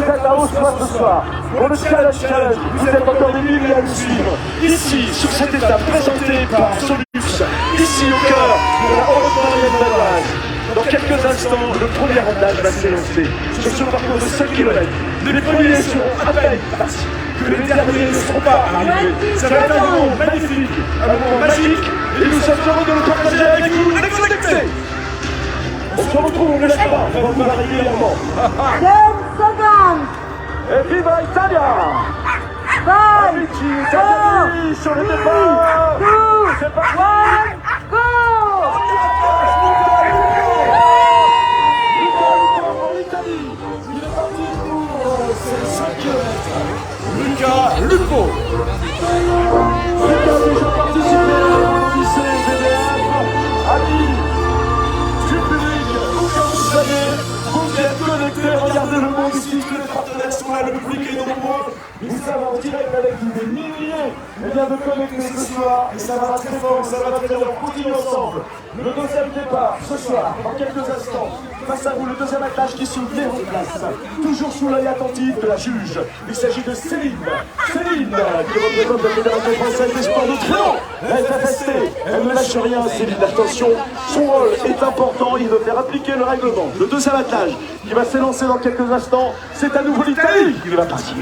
êtes à Ossois ce soir, pour le Challenge, vous êtes encore des milliers à nous suivre. Ici, sur cette étape présentée par Solus, ici au cœur de la haute moyenne d'Alage. Dans quelques instants, le premier rendage va s'élancer. Sur ce parcours de 5 km, les premiers seront à peine partis, que les derniers ne seront pas arrivés. Ça va être un moment magnifique, un moment magique, et nous sommes heureux de le partager avec vous. Allez vous connecter. On se retrouve, on ne laisse pas, on va vous voir régulièrement. 10 secondes. Et viva Italia! 5, Amici italiani sur le départ! 2, C'est parti! 1, go! Lucas Lupo. Lucas a déjà participé au lycée VDF. Amis du public, où que vous soyez, vous êtes connectés, regardez le monde ici, tous les partenaires sont là, le public est nombreux. Nous sommes en direct avec des milliers de connectés ce soir, et ça va très fort, ça va très bien, on continue ensemble. Le deuxième départ, ce soir, dans quelques instants, face à vous, le deuxième attelage qui se met en place, toujours sous l'œil attentif de la juge. Il s'agit de Céline, qui représente la Fédération Française des Sports de Trion. Elle est attestée, elle ne lâche rien, Céline, attention, son rôle est important, il veut faire appliquer le règlement. Le deuxième attelage, qui va s'élancer dans quelques instants, c'est à nouveau l'Italie qui va partir.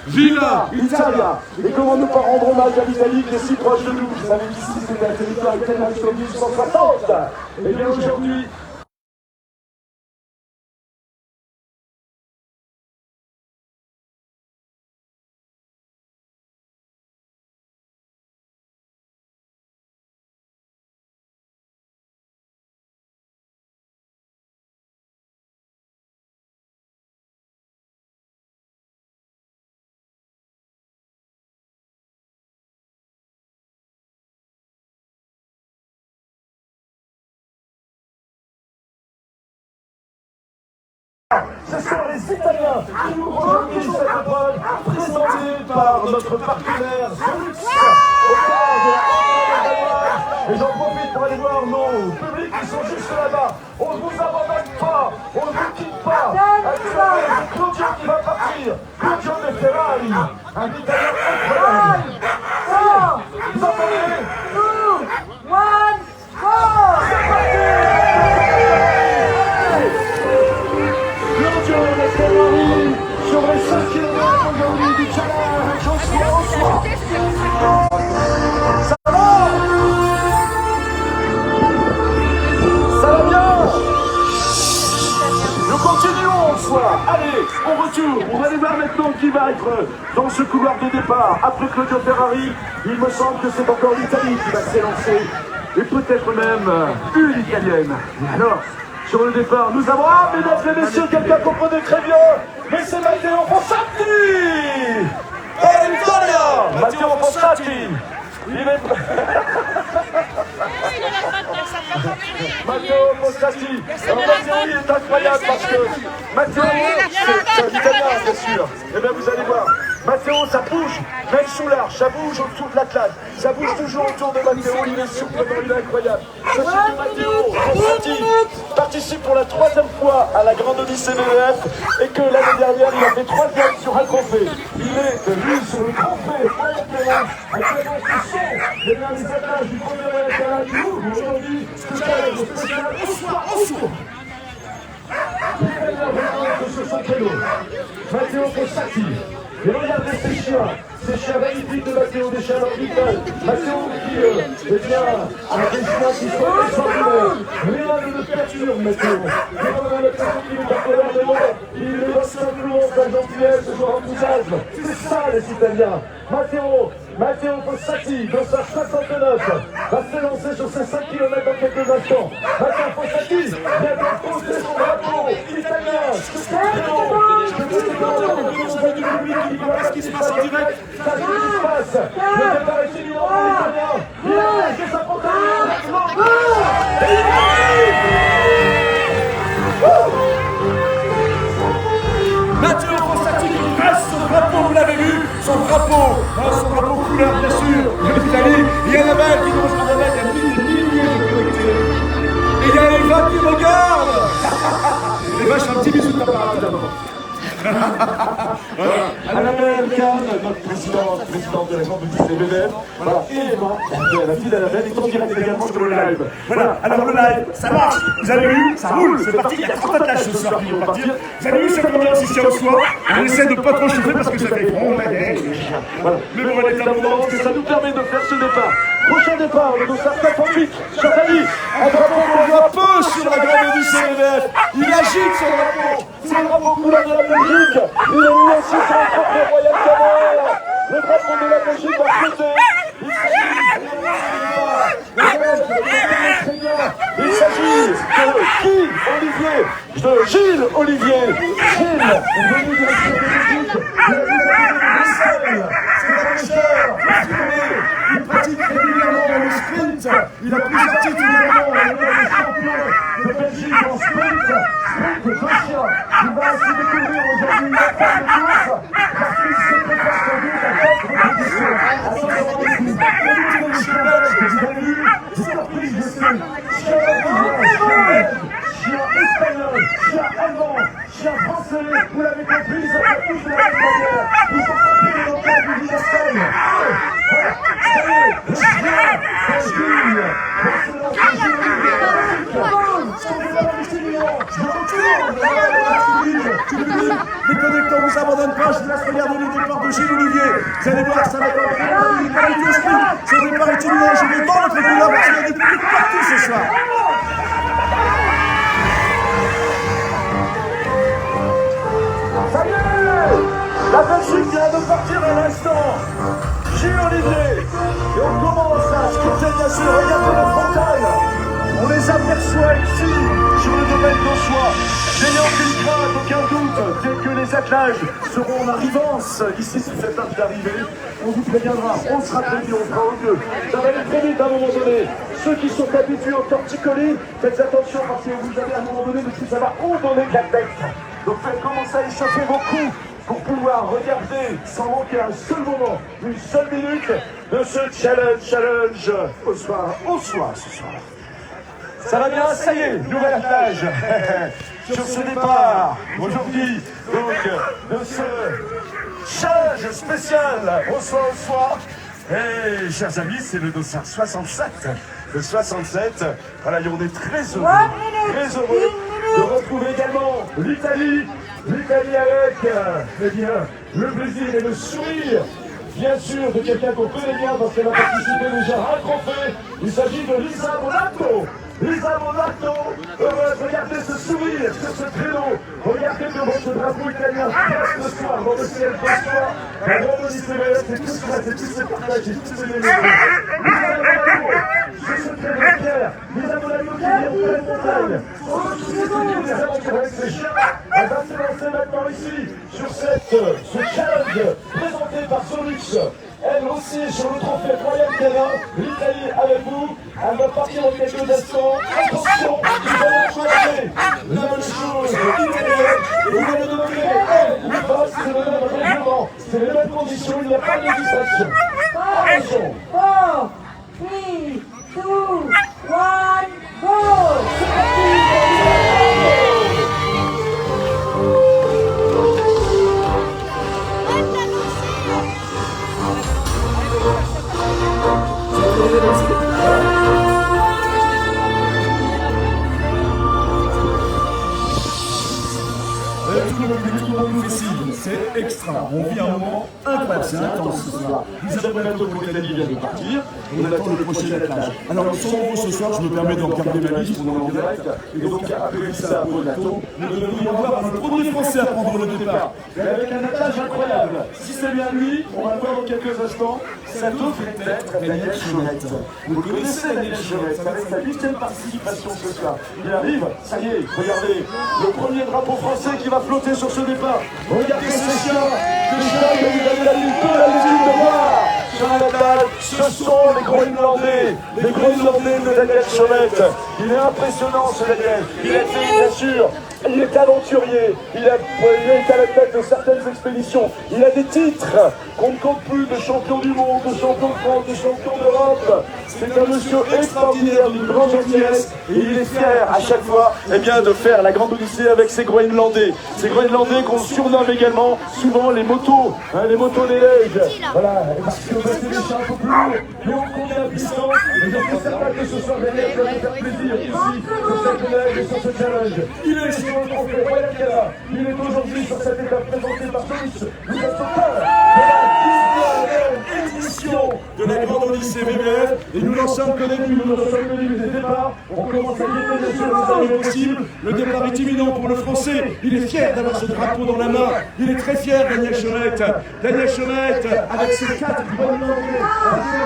Viva Italia! Et comment ne pas rendre hommage à l'Italie qui est si proche de nous? Vous savez qu'ici c'est un territoire italien comme 1860. Et bien aujourd'hui, ce sont les Italiens qui nous remportent cette épreuve, présentée par notre partenaire Solux, au cœur de la haute. Et j'en profite pour aller voir nos publics qui sont juste là-bas. On ne vous abandonne pas, on ne vous quitte pas. C'est Claudio qui va partir, Claudio de Ferrari, un Italien incroyable. Vous entendez? 2, 1, go! C'est parti! Claudio de Ferrari sur les 5 km aujourd'hui du challenge Ossois. Ça va? Ça va bien? Nous continuons Ossois. Allez, on retourne. On va aller voir maintenant qui va être dans ce couloir de départ. Après Claudio Ferrari, il me semble que c'est encore l'Italie qui va s'élancer. Et peut-être même une Italienne. Et alors, sur le départ, nous avons, mesdames et messieurs, quelqu'un comprenait très bien, mais c'est Matteo Fossati! Et Italia! Matteo Fossati! Il est... Matteo Fossati! Alors Matteo, il est incroyable parce que Matteo, c'est un Italien, bien sûr. Et bien vous allez voir, Matteo, ça bouge, même sous l'arche, ça bouge autour de la classe, ça bouge toujours autour de Matteo, il est surprenant, il est incroyable. Sachez que Matteo Fossati participe pour la 3e fois à la Grande Odyssée VEF et que l'année dernière, il a fait 3e sur un trophée. Il est venu sur le trophée actuellement ce sont les derniers attaches du premier terrain du Louvre. Aujourd'hui, ce challenge spécial Ossois. L'Italien remonte sur son créneau. Matteo Fossati. Et regardez ces chiens magnifiques de Matteo, des chiens lordicoles. Matteo qui, eh bien, a des chiens qui sont extraordinaires. Rien ne le perturbe, Matteo. On a l'impression qu'il est en colère de mort. Il évoque simplement sa gentillesse, son enthousiasme. C'est ça, les Italiens. Matteo Fossati, dans sa 69, va s'élancer sur ses 5 km dans quelques instants. Matteo Fossati vient de poser son drapeau italien. Ce qui se passe en direct. Ça, c'est ce qui se passe. Le départ est imminent pour l'Italien. Il a laissé sa protection. Et il arrive. Matteo Fossati qui reste son drapeau, vous l'avez vu, son drapeau couleur bien sûr, de l'Italie. Il y a la balle qui commence à remettre à milliers de connectés. Et il y a les vaches qui regardent. Les vaches, un petit bisou de ta part d'abord. Anna Khan, notre présidente de la compétition des BBF, voilà, et Emma, la fille d'Annabelle, est en direct également sur le live. Voilà, alors le live, ça marche, vous avez vu, ça roule, c'est parti, il y a 30 attaches ce soir qui vont partir. Vous avez vu cette ambiance ici au soir, on essaie de pas trop chauffer parce que ça fait grand, voilà. Mais bon, elle est abondante, que ça nous permet de faire ce départ. Prochain départ, le dossard 58, chers amis, un drapeau qu'on voit peu sur la grève du CNF. Il agite son drapeau, c'est le drapeau couleur de la Belgique. Il a mis aussi son drapeau Royal Canin. Le drapeau de la Belgique va flotter. Il s'agit de qui, Olivier? De Gilles Olivier. Gilles, venu de la Belgique. Il pratique régulièrement le sprint. Il a plusieurs titres également. Il est le champion de Belgique en sprint. Sprint Gauchien. Il va ainsi découvrir aujourd'hui la femme de course. La fille se prépare sans doute à quatre compétitions. Vous avez vu, surprise de ce chien espagnol, chien allemand, chien français. Vous l'avez compris, ils ont tous de la même manière. Ils sont sortis de l'enquête du Villassane. Les connecteurs ne vous abandonnent pas, je vous laisse regarder le départ de Gilles Olivier. Vous allez voir, ça va être ce départ est imminent, je vais dans notre couleur parce qu'il y a du public partout ce soir. Ça y est, la Belgique vient de partir à l'instant. Gilles Olivier, et on commence à scruter bien sûr, regardez le frontal. On les aperçoit ici, sur le domaine d'Auxois. N'ayant aucune crainte, aucun doute, dès que les attelages seront en arrivance, ici sur cette arche d'arrivée, on vous préviendra, on sera prévenu, on sera au mieux. Ça va être très vite à un moment donné. Ceux qui sont habitués au torticolis, faites attention parce que vous allez à un moment donné, parce que ça va ondonner de la tête. Donc faites commencer à échauffer vos coups pour pouvoir regarder sans manquer un seul moment, une seule minute de ce challenge au soir ce soir. Ça va bien, ça y est, nouvel attelage sur ce départ aujourd'hui donc de ce challenge spécial au soir. Et chers amis, c'est le dossard 67. Le 67, voilà, et on est très heureux de retrouver également l'Italie avec eh bien, le plaisir et le sourire, bien sûr, de quelqu'un qu'on connaît bien parce qu'elle a participé déjà à un trophée. Il s'agit de Lisa Monato. Lisa Monato, heureuse, regardez ce sourire sur ce créneau. Regardez comment ce drapeau italien passe ce soir dans le ciel ce soir. La grande CNF, c'est tout cela, c'est tous ces partages, c'est tous ces éléments. Lisa Monato, sur ce créneau de pierre. Lisa Monato qui vient de la montagne. Au-dessus des aventures avec ses chiens. Elle va se lancer maintenant ici, sur ce challenge présenté par Solux. Elle aussi sur le trophée Royal Canin, l'Italie avec vous. Elle va partir dans quelques instants. Attention, vous allez choisir la même chose italienne. Vous allez demander elle ou pas, c'est le même règlement, c'est les mêmes conditions, il n'y a pas de distraction. Attention. 4, 3, 2, 1, go! C'est extra, on vit un moment incroyable, c'est intense ce soir. Lisa Monato pour l'Italie vient de partir, on attend le prochain attelage. Alors ils sont nombreux ce soir, je me permets de regarder ma liste, on est en direct. Et donc après Lisa Monato, nous devons avoir le premier Français à prendre le départ. Et avec un attelage incroyable. Si c'est bien lui, on va le voir dans quelques instants, ça devrait être Daniel Chorette. Vous connaissez Daniel Chorette, avec sa 8e participation ce soir. Il arrive, ça y est, regardez, le premier drapeau français qui va flotter sur ce départ. Regardez ces chiens, que vous avez l'habitude de voir sur la table. Ce sont les Groenlandais de Daniel Chorette. Il est impressionnant ce Daniel. Il a été bien sûr il est aventurier, il est à la tête de certaines expéditions, il a des titres qu'on ne compte plus, de champion du monde, de champion de France, de champion d'Europe. C'est un monsieur extraordinaire, d'une grande gentillesse, et il est fier à chaque fois de faire la grande odyssée avec ses Groenlandais. Ces Groenlandais qu'on surnomme également souvent les motos des neiges. Voilà, parce que c'est des chats un peu plus lourds, mais on compte la puissance, et je suis certain que ce soir derrière, ça va faire plaisir ici, sur cette neige et sur ce challenge. Il est sur le trophée Royal Gala, il est aujourd'hui sur cette étape présentée par tous. Nous êtes au cœur de la 19e édition de la grande odyssée VBF, et nous n'en sommes que des débuts, nous n'en sommes que des débuts des départs. On commence à guetter bien sûr les arrivées possibles. Le départ est imminent pour le Français. Il est fier d'avoir ce drapeau dans la main. Il est très fier, Daniel Chomette. Daniel Chomette, avec ses 4 bonnes langues, a lancé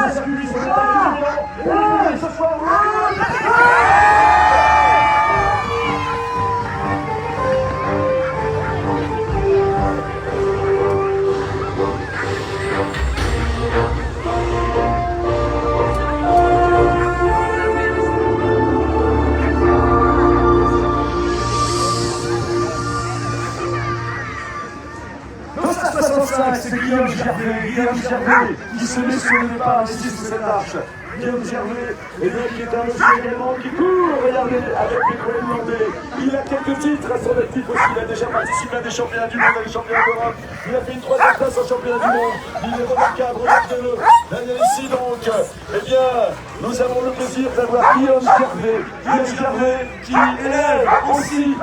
ce circuit sur le départ imminent. Et ce soir, c'est Guillaume Gervais qui se met sur le départ ici sur cette arche. Guillaume Gervais, et donc qui est un monsieur également qui court, regardez, avec les Groenlandais. Il a quelques titres à son actif aussi, il a déjà participé à des championnats du monde, à des championnats d'Europe. Il a fait une 3e place en championnat du monde. Il est remarquable, regardez-le. Daniel ici donc, nous avons le plaisir d'avoir Guillaume Gervais qui élève aussi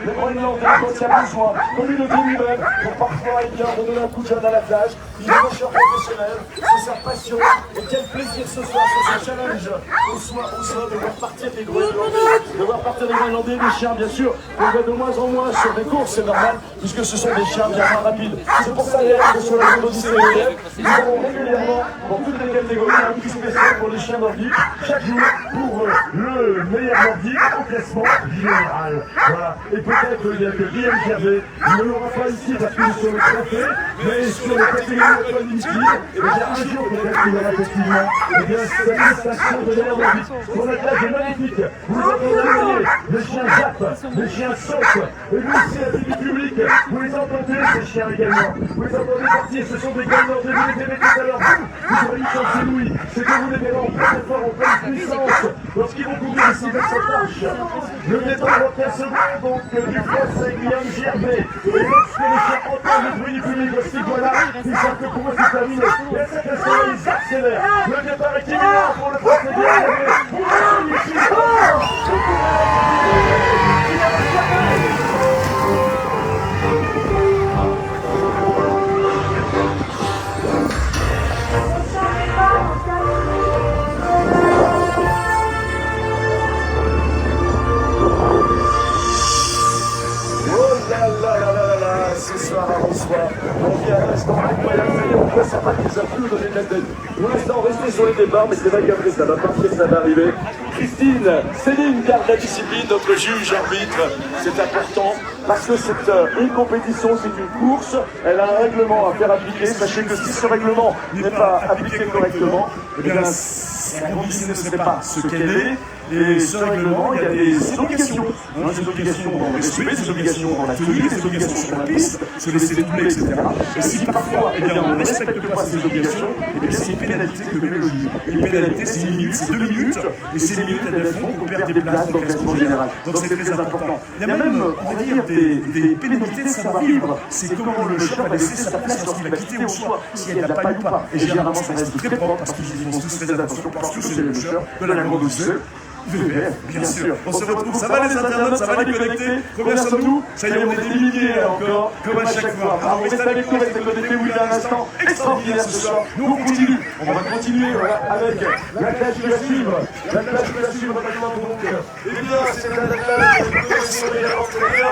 les Groenlandais quand il y a besoin, comme il le dit lui-même, pour parfois redonner un coup de jeune à la plage. Il est chercheur professionnel, c'est sa passion, et quel plaisir ce soir, c'est ce challenge au soir de voir partir des Groenlandais, des chiens bien sûr, on voit de moins en moins sur des courses, c'est normal, puisque ce sont des chiens bien moins rapides. C'est pour ça d'ailleurs que sur la grande odyssée VBF, nous avons régulièrement, dans toutes les catégories, un prix spécial pour les chiens nordiques, chaque jour pour le meilleur nordique au classement général. Voilà. Et peut-être que Guillaume Gervais ne l'aura pas ici parce qu'il est sur le trophée, mais sur les catégories Open Mythique, un jour peut-être qu'il aura effectivement cette distinction de l'air nordique. On a de l'âge magnifique. Vous entendez le chien jappe, le chien saute, et vous ici la du public, vous les entendez ces chiens également. Vous les entendez partir, ce sont des gagnants, vous les aimez tout à l'heure. Vous aurez une chance inouïe, c'est que vous les verrez en plein effort, en pleine puissance, lorsqu'ils vont courir ici vers cette arche. Le départ va faire second, donc du Français Guillaume Gervais. Et lorsque les chiens entendent le bruit du public aussi, voilà, ils savent que pour eux c'est terminé. Et à cette instant, ils accélèrent. Le départ est imminent pour le Français Guillaume Gervais. Ce soir à Bonsoir, on vit un instant incroyable, on voit certains qui s'affluent dans les têtes. Pour l'instant, restez sur les départs, mais c'est vrai qu'après ça va partir, ça va arriver. Christine, Céline garde la discipline, notre juge arbitre, c'est important, parce que c'est une compétition, c'est une course, elle a un règlement à faire appliquer. Sachez que si ce règlement n'est pas appliqué correctement, eh bien, la condition ne serait pas ce qu'elle est. Et ce règlement, il y a des obligations. Des obligations dans le respect, des obligations dans la tenue, des obligations sur la piste, se laisser doubler, etc. Et si parfois, on ne respecte pas ces obligations, eh bien c'est une pénalité que met le juge. Et une pénalité, c'est 1 minute, c'est 2 minutes, et ces 2 minutes, elles font qu'on perd des places dans le classement général. Donc c'est très important. Il y a même, on va dire, des pénalités de savoir-vivre. C'est comment le shop a laissé sa place lorsqu'il va quitter au choix, si elle n'a pas eu ou pas. Et généralement, ça reste très propre, parce qu'ils font tous très attention, parce que c'est le shop de la grande odyssée. VBF, bien sûr. On se retrouve, ça va les internautes, ça va les connecter. Combien sommes-nous? Ça y est, on est des milliers encore, comme à chaque fois. Alors, restez avec nous, restez connectés, oui, il y a un instant extraordinaire ce soir. Nous, on continue. On va continuer avec la classe qui va suivre. La classe qui va suivre maintenant, donc. Eh bien, c'est la classe de l'opposition également très bien.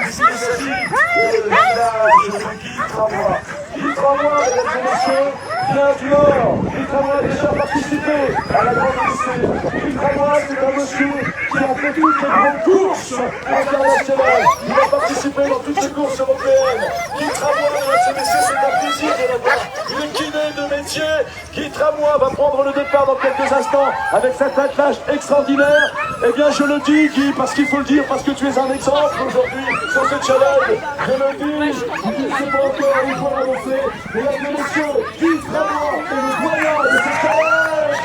Ici, il s'agit de la village de Guy Tramois. Guy Tramois, mesdames et messieurs, vient du Nord. Guy Tramois a déjà participé à la grande lycée. Guy Tramois, c'est un monsieur qui a fait toutes les grandes courses internationales. Il a participé dans toutes les courses européennes. Guy Tramois, mesdames et messieurs, c'est un plaisir de l'avoir. Il est kiné de médecine. pitié. Guy Tramois va prendre le départ dans quelques instants avec cet attelage extraordinaire. Eh bien, je le dis, Guy, parce qu'il faut le dire, parce que tu es un exemple aujourd'hui sur ce challenge. Je le dis, il ne s'est pas encore une fois annoncé. Mesdames et messieurs, Guy Tramois est le doyen de ce challenge.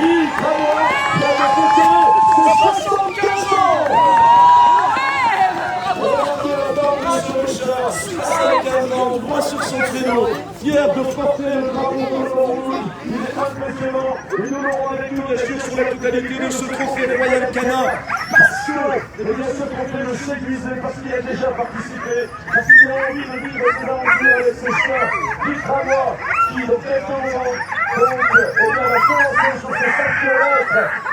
Guy Tramois qui a défouté ses 75 ans. Avec un homme droit sur son créneau, fier de porter le drapeau rouge. Il est impressionnant et nous l'aurons avec nous bien sûr sur la totalité de ce trophée Royal Canin. Parce que, et bien ce trophée le séduisait, parce qu'il a déjà participé, parce qu'il a envie de vivre ses aventures avec ses chiens. Guy Tramois, qui dans quelques moments, donc, eh bien, va se lancer sur ces 5 km.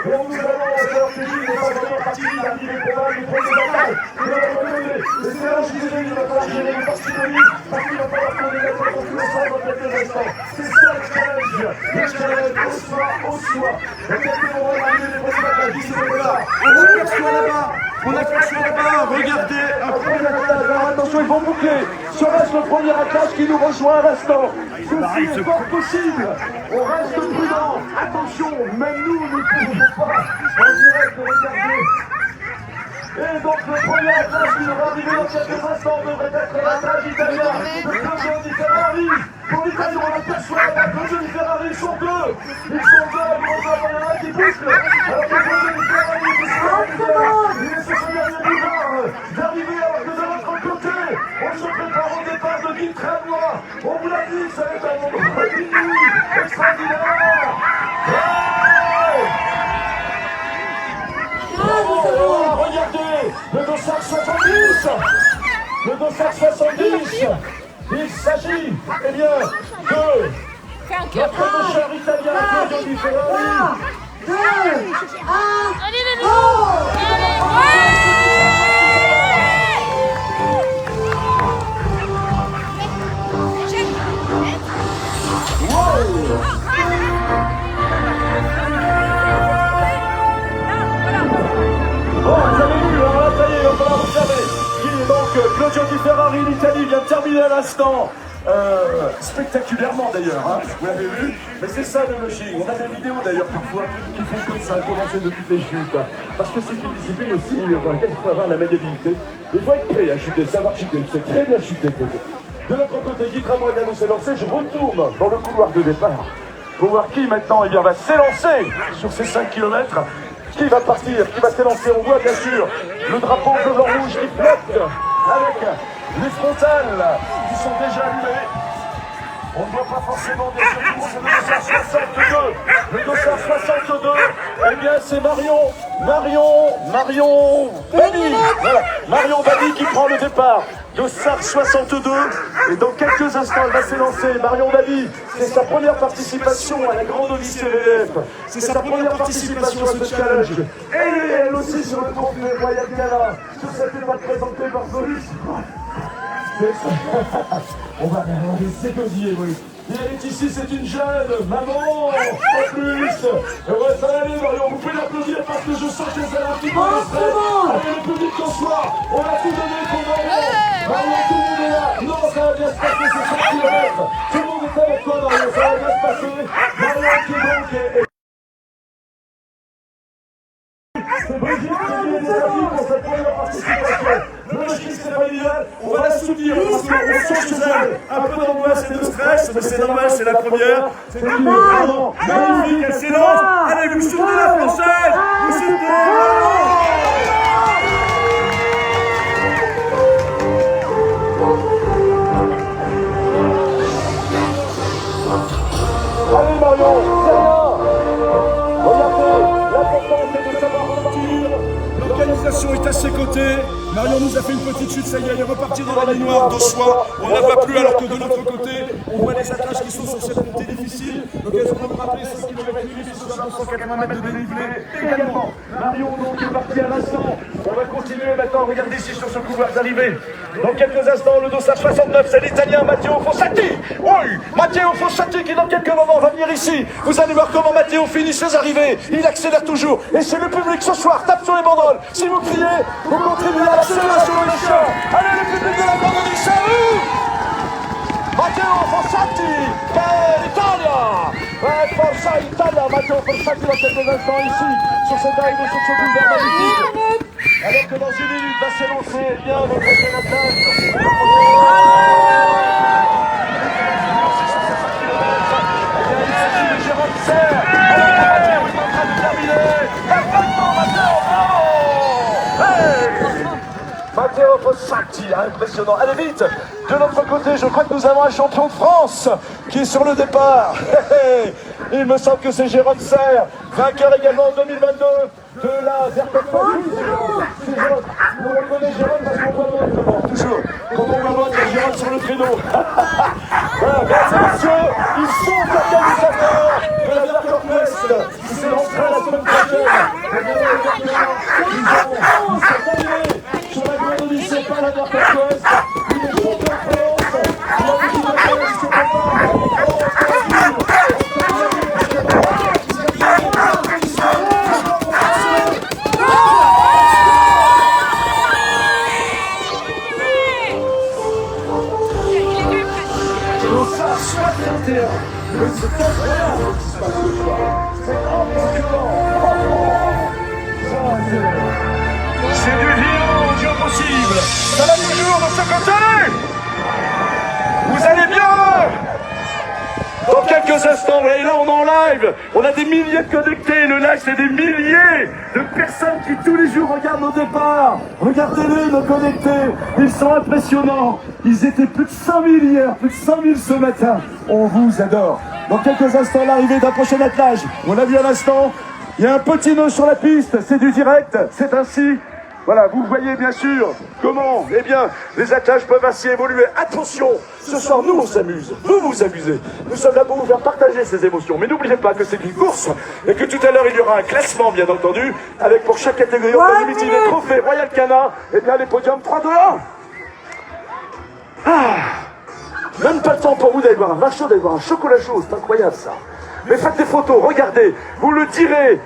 Et on nous annonce alors que Guy n'est pas encore parti, il a dit les combats, il prend des batailles. Il va reconnaître. Et c'est là où je disais, il va falloir gérer une partie de lui, parce qu'il va falloir qu'on ait dans tous les sens dans quelques instants. C'est ça le challenge. Le challenge au soir, au soir. Dans quelques moments, on va arriver les bonnes batailles. Guy, c'est là. On aperçoit là-bas. On aperçoit là-bas. Regardez. Un premier attelage. Alors attention, ils vont boucler. Serait-ce le premier attelage qui nous rejoint à l'instant? Ceci est fort possible. On reste prudent. Attention, même nous ne pouvons pas. En direct, regardez. Et donc le premier attelage qui va arriver dans quelques instants devrait être l'attelage italien. Le Claudio Di Ferrari. Pour l'Italie, on aperçoit la Claudio Di Ferrari, ils sont deux. Ils sont deux, ils vont avoir un qui boucle. Alors que Claudio Di Ferrari, il est sur ce dernier boulevard d'arriver alors que de l'autre côté, on se prépare au départ de Guy Tramois. On vous l'a dit, ça va être un moment extraordinaire. Regardez, le dossard 70. Le dossard 70. Il s'agit, eh bien, de notre cher italien Claudio Di Ferrari. 2, 1, Allez, go! Bon, vous avez vu, hein, là, ça y est, il va falloir observer. Donc, Claudio Di Ferrari, l'Italie, vient de terminer à l'instant. Spectaculairement d'ailleurs, hein, vous l'avez vu, mais c'est ça le logique. On a des vidéos d'ailleurs parfois qui font comme ça, commencer de toutes les chutes. Parce que c'est une discipline aussi dans laquelle il faut avoir la maniabilité. Il faut être prêt à chuter, savoir chuter, c'est très bien chuter. De l'autre côté, Guy Tramois vient de s'élancer, je retourne dans le couloir de départ pour voir qui maintenant eh bien, va s'élancer sur ces 5 km. Qui va partir, qui va s'élancer. On voit bien sûr le drapeau bleu-blanc-rouge qui flotte avec les frontales qui sont déjà allumées. On ne voit pas forcément bien sûr tout, c'est le dossard 62. Le dossard 62, eh bien c'est Marion Badi. Voilà, Marion Badi qui prend le départ. Dossard 62, et dans quelques instants elle va s'élancer. Marion Badi, c'est sa première participation à la grande Odyssée VDF. C'est sa première participation à ce challenge. Et elle aussi sur le trophée Royal Canin. Tout ça n'était pas présenté par Solus. On va laisser cosier, oui. Et elle est ici, c'est une jeune maman, en plus. Ouais, ça va aller, Marion, vous pouvez l'applaudir parce que je sens qu'elle a un petit peu de stress. Allez, le public qu'on soit, on a tout donné pour Marion. Marion, tout le monde est là. Non, ça va bien se passer, c'est 5 km. Tout le monde est avec toi, Marion, ça va bien se passer. Marion qui donc est... C'est Brigitte qui est des amis pour cette première participation. Le logique, c'est pas idéal, on va la soutenir parce qu'on sent chez elle un peu d'angoisse et de stress, mais c'est normal, c'est la première. C'est une magnifique, elle s'élance. Allez, vous soutenez la Française, vous soutenez. Allez Marion, c'est rien. Regardez, l'important c'est de savoir repartir. L'organisation est à ses côtés. Marion nous a fait une petite chute, ça y est, elle est repartie dans la ligne noire d'Auchois. On ne la voit plus alors que de l'autre côté, on voit les attaches qui sont sur cette montée difficile. Donc elles ont me rappeler 5 km sur 280 mètres de dénivelé également. Marion donc est partie à l'instant. On va continuer maintenant, regardez ici sur ce couloir d'arrivée. Dans quelques instants, le dossard 69, c'est l'Italien Matteo Fossati. Oui, Matteo Fossati qui dans quelques moments va venir ici. Vous allez voir comment Matteo finit ses arrivées. Il accélère toujours. Et c'est le public ce soir, tape sur les banderoles. Si vous criez, vous contribuez à l'accélération des chiens. Allez le public de la Grande Odyssée. Matteo Fossati, per l'Italia. Italia, Matteo Fossati dans quelques instants ici, sur cette arrivée, sur ce boulevard magnifique. Alors que dans une minute va s'élancer, eh bien, notre prochain attaque. Il s'agit de Jérôme Serre. Alors que Matteo est en train de terminer. Maintenant, Matteo, bravo! Hey! Matteo Fossati, impressionnant. Allez vite! De notre côté, je crois que nous avons un champion de France qui est sur le départ. Il me semble que c'est Jérôme Serre, vainqueur également en 2022 de la Verpettoise. On reconnaît Jérôme parce qu'on voit l'autre devant, toujours. Quand on voit l'autre, il y a Jérôme sur le créneau. Voilà, mesdames et messieurs, ils sont organisateurs de la Verpettoise. C'est l'entrée la semaine prochaine. Ils sont arrivés sur la grande Odyssée par la Verpettoise. Il est champion de France. Il a dit qu'il a fait ce départ. C'est incroyable ce qui se passe ce soir. C'est impressionnant. C'est du violon au Dieu possible. Ça va toujours de ce côté. Vous allez bien? Dans quelques instants, vous voyez là, on est en live. On a des milliers de connectés. Le live, c'est des milliers de personnes qui tous les jours regardent nos départs. Regardez-les, nos connectés. Ils sont impressionnants. Ils étaient plus de 100 000 hier, plus de 100 000 ce matin. On vous adore. Dans quelques instants, l'arrivée d'un prochain attelage. On l'a vu à l'instant. Il y a un petit nœud sur la piste. C'est du direct. C'est ainsi. Voilà, vous voyez bien sûr comment, eh bien, les attelages peuvent ainsi évoluer. Attention, ce soir, nous, on s'amuse. Vous vous amusez. Nous sommes là pour vous faire partager ces émotions. Mais n'oubliez pas que c'est une course et que tout à l'heure, il y aura un classement, bien entendu, avec pour chaque catégorie, on peut limiter les trophées Royal Canin, et bien les podiums 3, 2, 1. Même pas le temps pour vous d'aller boire un vin chaud, d'aller boire un chocolat chaud. C'est incroyable, ça. Mais faites des photos, regardez, vous le direz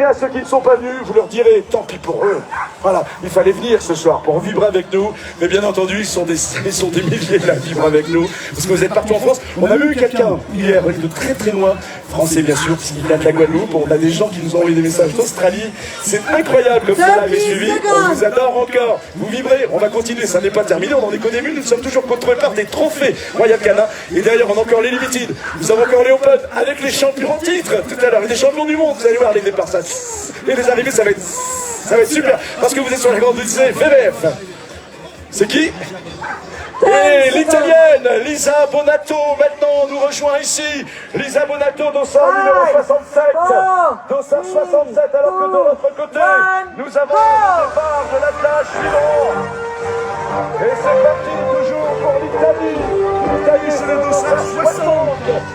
à ceux qui ne sont pas venus, vous leur direz, tant pis pour eux. Voilà, il fallait venir ce soir pour vibrer avec nous, mais bien entendu, ils sont des milliers là à vivre avec nous, parce que vous êtes partout en France. On a vu quelqu'un hier, de très très loin, français bien sûr, puisqu'il vient de la Guadeloupe, on a des gens qui nous ont envoyé des messages d'Australie, c'est incroyable comme ça avait suivi, on vous adore encore, vous vibrez, on va continuer, ça n'est pas terminé, on en est qu'au début, nous sommes toujours contrôlés par des trophées Royal Canin, et derrière on a encore les Limited, nous avons encore les Open, avec les champions en titre, tout à l'heure, et des champions du monde, vous allez voir les départs, ça, et les arrivées, ça va être super, parce que vous êtes sur la grande lycée VVF. C'est qui? Et l'italienne Lisa Bonato maintenant nous rejoint ici. Lisa Bonato, dossard numéro 67. Dossard 67, alors que de l'autre côté, nous avons le départ de l'attelage suivant. Et c'est parti toujours pour l'Italie. L'Italie, c'est le dossard 60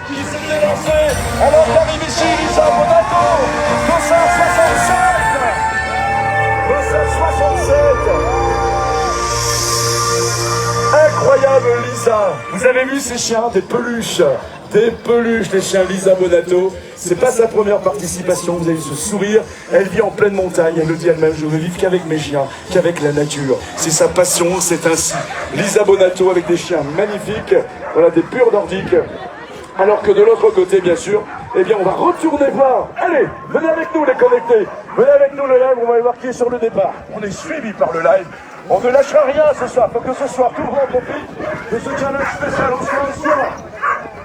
qui s'est lancé. Alors qu'arrive ici Lisa Bonato, dossard 67. Dossard 67. Incroyable Lisa. Vous avez vu ces chiens, des peluches, les chiens Lisa Bonato. C'est pas sa première participation, vous avez vu ce sourire. Elle vit en pleine montagne, elle le dit elle-même, je veux vivre qu'avec mes chiens, qu'avec la nature. C'est sa passion, c'est ainsi. Lisa Bonato avec des chiens magnifiques, voilà, des purs nordiques. Alors que de l'autre côté, bien sûr, eh bien on va retourner voir. Allez, venez avec nous les connectés. Venez avec nous le live, on va aller voir qui est sur le départ. On est suivi par le live. On ne lâchera rien ce soir, faut que ce soir tout le monde profite de ce challenge spécial au soir.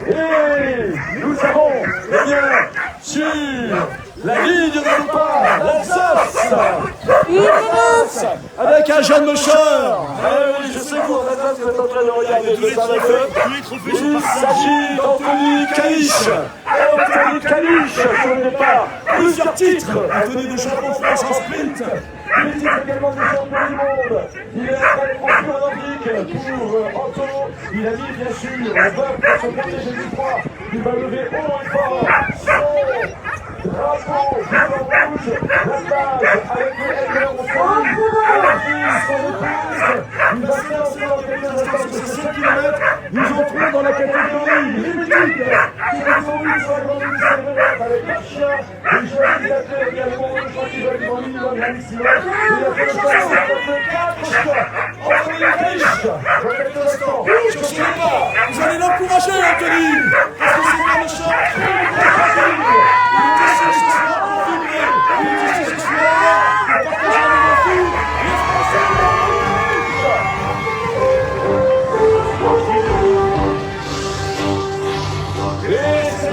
Et nous avons, eh bien, sur la ligne de départ, l'Alsace, avec un jeune mocheur. Oui, je sais que vous, en Alsace, vous êtes en train de regarder tout ça avec eux. Il s'agit d'Anthony Caniche. Anthony Caniche sur le départ. Plusieurs titres. Anthony de champion de France en sprint. Il titre également des champions du monde. Il est en train de franchir l'Olympique pour Anto. Il a mis bien sûr le bœuf pour se protéger du froid. Il va lever haut et fort son drapeau violet rouge. L'attache avec le aigle au sol. Son épouse. Il va s'élancer dans quelques instants sur 7 km. Nous entrons dans la catégorie limited qui descendue sur la grande lycée avec leur chien. Les jeunes athlètes également, je crois qu'ils veulent grand minimum maximum. Il a fait le temps, il a fait 4 choix. Anthony Caniche, dans quelques instants. Je ne sais pas, vous allez l'encourager, Anthony, parce que c'est un méchant.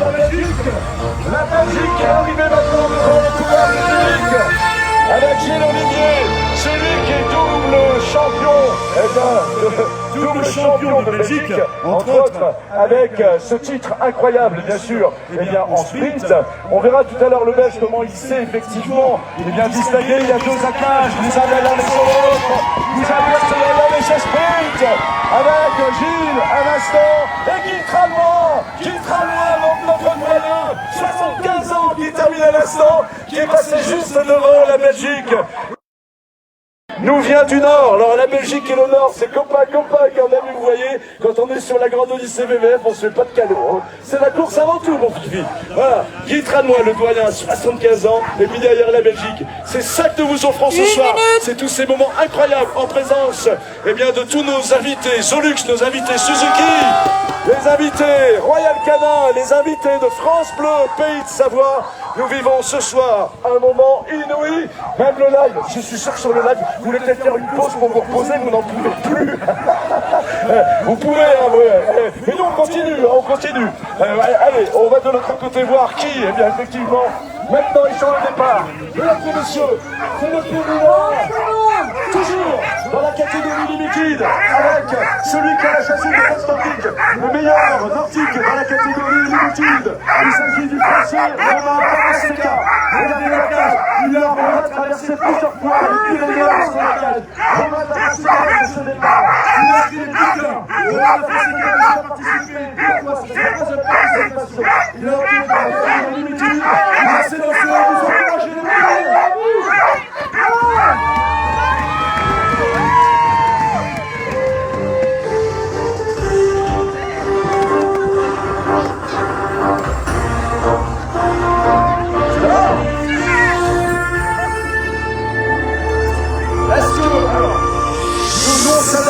La Belgique est arrivée maintenant devant le couloir du public. Avec Gilles Olivier, celui qui est double champion, double champion de Belgique, entre autres, avec ce titre incroyable, bien sûr, en sprint. On verra tout à l'heure le Belge comment il sait effectivement distinguer. Il y a deux attaques, vous avez l'un et l'autre, vous avez l'un et ce sprint, avec Gilles, un instant, et Guy Tralois, notre moyen, 75 ans, qui termine à l'instant, qui est passé juste devant la Belgique. Nous vient du Nord, alors la Belgique et le Nord, c'est copain quand même, vous voyez, quand on est sur la grande Odyssée VVF, on se fait pas de cadeaux, hein. C'est la course avant tout, mon fifi. Voilà, Guy Tranois, le doyen, 75 ans, et puis derrière la Belgique. C'est ça que nous vous offrons ce soir, c'est tous ces moments incroyables en présence de tous nos invités, Zolux, nos invités Suzuki, les invités Royal Canin, les invités de France Bleu, Pays de Savoie. Nous vivons ce soir un moment inouï, même le live, je suis sûr que sur le live, vous voulez peut-être faire une pause pour vous reposer, vous n'en pouvez plus. Vous pouvez, hein, mais nous on continue. Allez, on va de l'autre côté voir qui, effectivement, maintenant ils sont au départ. Mesdames et messieurs, c'est le féminin, toujours dans la catégorie limited, avec celui qui a la chasseuse de Constantique, le meilleur nordique dans la catégorie limited. Il s'agit du français Romain Paraseca. Regardez la cage, il a traversé plusieurs fois les Pyrénées sur la cage. Romain Paraseca de ce départ. Il a pris les buts. Romain Paraseca a participé deux fois sur sa troisième participation. Il a obtenu la catégorie limited. Il a sélectionné nous encourager les meilleurs.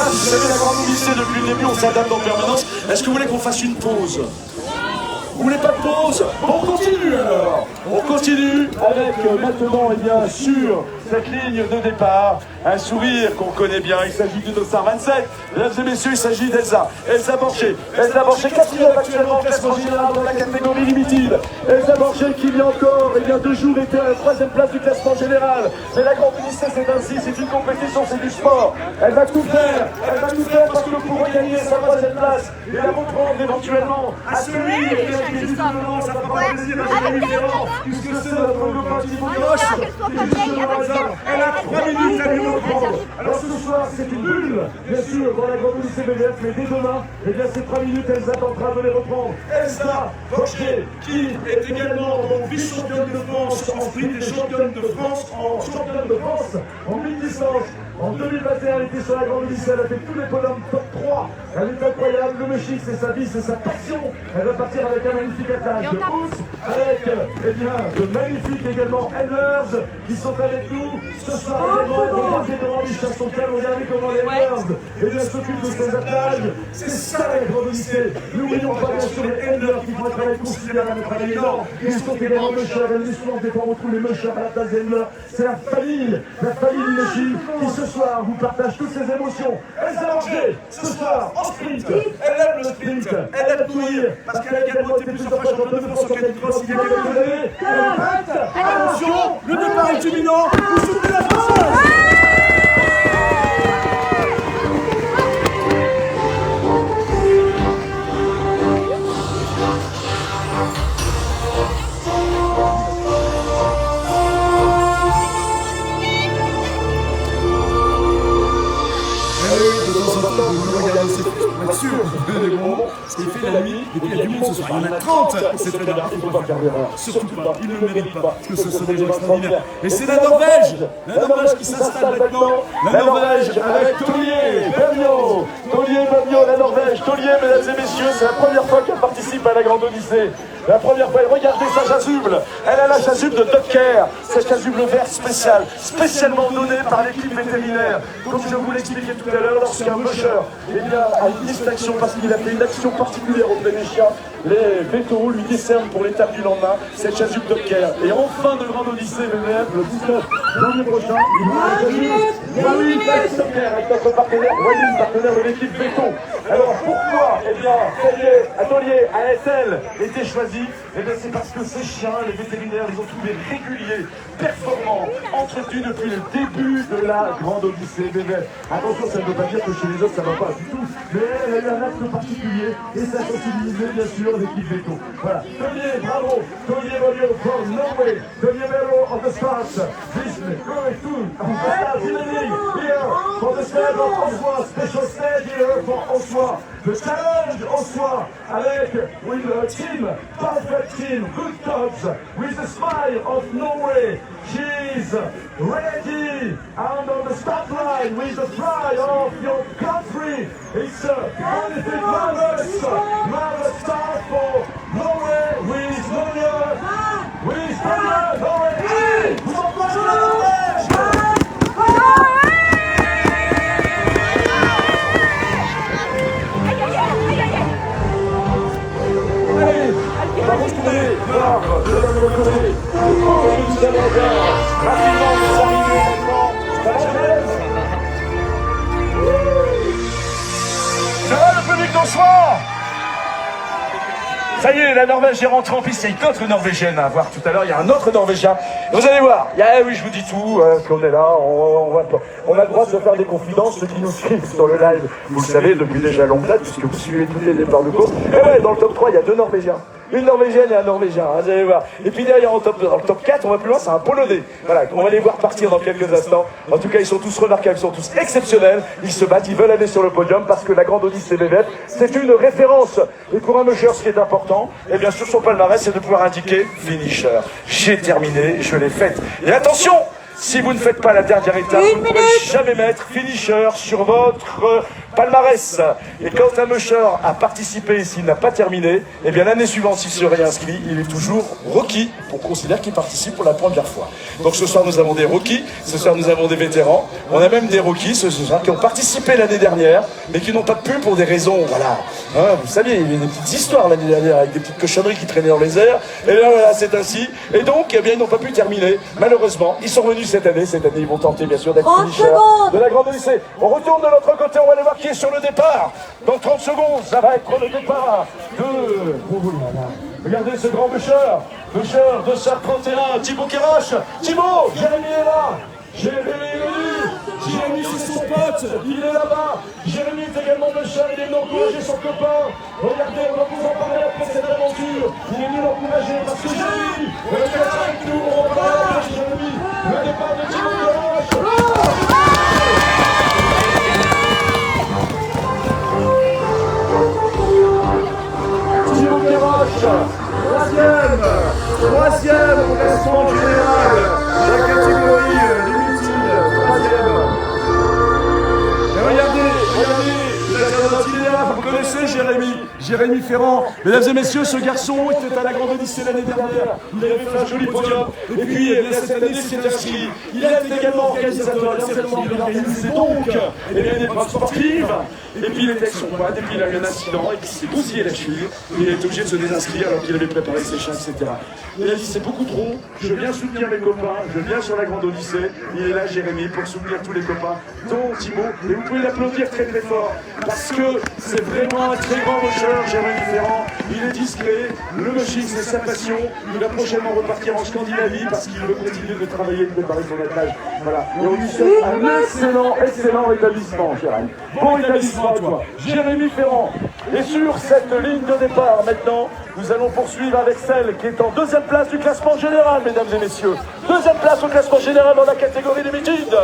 Vous savez, la grande Odyssée, depuis le début, on s'adapte en permanence. Est-ce que vous voulez qu'on fasse une pause? Vous voulez pas de pause? Bon, on continue alors. On continue avec maintenant, sur cette ligne de départ, un sourire qu'on connaît bien. Il s'agit du 927. Mesdames et messieurs, il s'agit d'Elsa. Elsa Borcher. Elsa Borcher, quatrième actuellement au classement général dans la catégorie limited. Elsa Borcher qui il y a encore 2 jours était à la 3e place du classement général. Mais la grande Odyssée, c'est ainsi, c'est une compétition, c'est du sport. Elle va tout faire. Parce que pour regagner sa 3e place et la reprendre éventuellement à celui qui est justement, ça fera pas plaisir à Jérémy Ferrand, puisque c'est notre copain Thibaut Grosse. Elle a 3 minutes à lui reprendre. Alors ce soir, c'est une bulle, bien sûr, dans la grande Odyssée VVF, mais dès demain, ces 3 minutes, elle attendra de les reprendre. Elsa Borcher, qui est également vice-championne de France en sprint et championne de France en mi-distance. En 2021, elle était sur la grande Odyssée, elle a fait tous les podiums top 3. Elle est incroyable, le Méchic, c'est sa vie, c'est sa passion. Elle va partir avec un magnifique attaque de hausse, avec de magnifiques également Enders qui sont avec nous ce soir également. Regardez comment ils chassent son calme, regardez comment les Enders s'occupent de ses attaques. C'est ça la grande Odyssée. N'oublions pas bien sûr les Enders qui vont être considérés un travail énorme. Ils sont également Meuchers, et souvent des fois on retrouve les Meuchers à la place des Enders. C'est la famille du Méchic qui ce soir vous partage toutes ses émotions. Elsa Borcher, ce soir en sprint, elle aime le sprint, elle aime courir, parce qu'elle a également été plusieurs fois championne de France en catégorie il y a quelques années. Elle est prête. Attention, le départ est imminent, vous soutenez la Française. Bien sûr, des moments, c'est fait la nuit, et puis il y a du monde ce soir. Il y en a 30, c'est très bien. Il ne faut pas faire d'erreur. Surtout pas, il ne le mérite pas, parce que ce sont des gens extraordinaires. Et c'est la Norvège qui s'installe maintenant. La Norvège avec Tollier Bernio, la Norvège. Tollier, mesdames et messieurs, c'est la première fois qu'elle participe à la grande Odyssée. La première fois, regardez sa chasuble. Elle a la chasuble de Docker, cette chasuble verte spéciale, spécialement donnée par l'équipe vétérinaire. Comme je vous l'expliquais tout à l'heure, lorsqu'un musher a une distinction parce qu'il a fait une action particulière auprès des chiens, les vétos lui décernent pour l'étape du lendemain cette chasuble Docker. Et en fin de grande Odyssée VVF, le 19 janvier prochain, il va avec notre partenaire Wallis, partenaire de l'équipe Véto. Alors pourquoi, eh bien, atelier ASL était choisi? Eh bien c'est parce que ces chiens, les vétérinaires, ils ont trouvé réguliers, performants, entretenus depuis le début de la grande odyssée bébé. Attention, ça ne veut pas dire que chez les autres ça va pas du tout, mais elle a eu un acte particulier et ça a sensibilisé bien sûr l'équipe Veto. Voilà, Tolier, bravo, Tolier Volio from Norway, Tolier Vero on the start, this going to start here for the stage of Oswa, special stage here for Oswa. The challenge Oswa avec with a team, perfect team, good dogs, with the smile of Norway. She's ready and on the start line with the pride of your country. It's a magnificent, marvelous start for Norway with Norway, Norway. Hey, vous en pensez la Norvège? Ça va le public d'Ossoir? Ça y est, la Norvège est rentrée en piste. Il y a une autre Norvégienne à voir tout à l'heure. Il y a un autre Norvégien. Vous allez voir. Oui, je vous dis tout. Parce qu'on est là. On a le droit de se faire des confidences. Ceux qui nous suivent sur le live, vous le savez depuis déjà longue date, puisque vous suivez tous les départs de course. Et ouais, dans le top 3, il y a 2 Norvégiens. Une Norvégienne et un Norvégien, vous allez voir. Et puis derrière, dans le top 4, on va plus loin, c'est un Polonais. Voilà, on va les voir partir dans quelques instants. En tout cas, ils sont tous remarquables, ils sont tous exceptionnels. Ils se battent, ils veulent aller sur le podium parce que la Grande Odyssée BVF, c'est une référence. Et pour un musher, ce qui est important, et bien sur son palmarès, c'est de pouvoir indiquer finisher. J'ai terminé, je l'ai faite. Et attention! Si vous ne faites pas la dernière étape, vous ne pourrez jamais mettre finisher sur votre palmarès. Et quand un musher a participé et s'il n'a pas terminé, eh bien l'année suivante, s'il se réinscrit, il est toujours rookie. On considère qu'il participe pour la première fois. Donc ce soir, nous avons des rookies, ce soir, nous avons des vétérans. On a même des rookies ce soir qui ont participé l'année dernière, mais qui n'ont pas pu pour des raisons, voilà. Hein, vous saviez, il y avait des petites histoires l'année dernière avec des petites cochonneries qui traînaient dans les airs. Et là, voilà, c'est ainsi. Et donc, eh bien, ils n'ont pas pu terminer. Malheureusement, ils sont revenus cette année. Cette année, ils vont tenter, bien sûr, d'être finishers de la Grande Odyssée. On retourne de l'autre côté, on va aller voir qui est sur le départ. Dans 30 secondes, ça va être le départ de... Regardez ce grand musher de SAR 31, Thibaut Kerache. Thibaut, Jérémy est là. Jérémy est venu. Jérémy, c'est son pote. Il est là-bas. Jérémy est également musher. Il est venu encourager son copain. Regardez, on va vous en parler après cette aventure. Il est venu l'encourager parce que Jérémy, le reste avec nous, on va parler de Jérémy. Le départ de Thibaut Kerache. Thibaut Kerache, troisième au classement général, la catégorie limited, troisième. Et regardez, il est là, vous connaissez Jérémy Ferrand. Mesdames et messieurs, ce garçon était à la Grande Odyssée l'année dernière. Il avait fait un joli podium. Et puis, eh bien, cette année, il s'est inscrit. Il est également organisateur. Il organise donc des épreuves sportives. Et puis, il était avec son quad. Et puis, il a eu un incident. Et puis, il s'est bousillé la cheville. Il est obligé de se désinscrire alors qu'il avait préparé ses chiens, etc. Il a dit, c'est beaucoup trop. Je viens soutenir mes copains. Je viens sur la Grande Odyssée. Il est là, Jérémy, pour soutenir tous les copains, dont Thibaut. Et vous pouvez l'applaudir très très fort. Parce que c'est vraiment un très grand musher, Jérémy Ferrand. Il est discret, le mushy, c'est sa passion. Il va prochainement repartir en Scandinavie parce qu'il veut continuer de travailler et de préparer son attelage. Voilà. Et on lui souhaite un excellent établissement, Jérémy. Bon établissement à toi. Jérémy Ferrand. Et sur cette ligne de départ, maintenant, nous allons poursuivre avec celle qui est en deuxième place du classement général, mesdames et messieurs. Deuxième place au classement général dans la catégorie limited.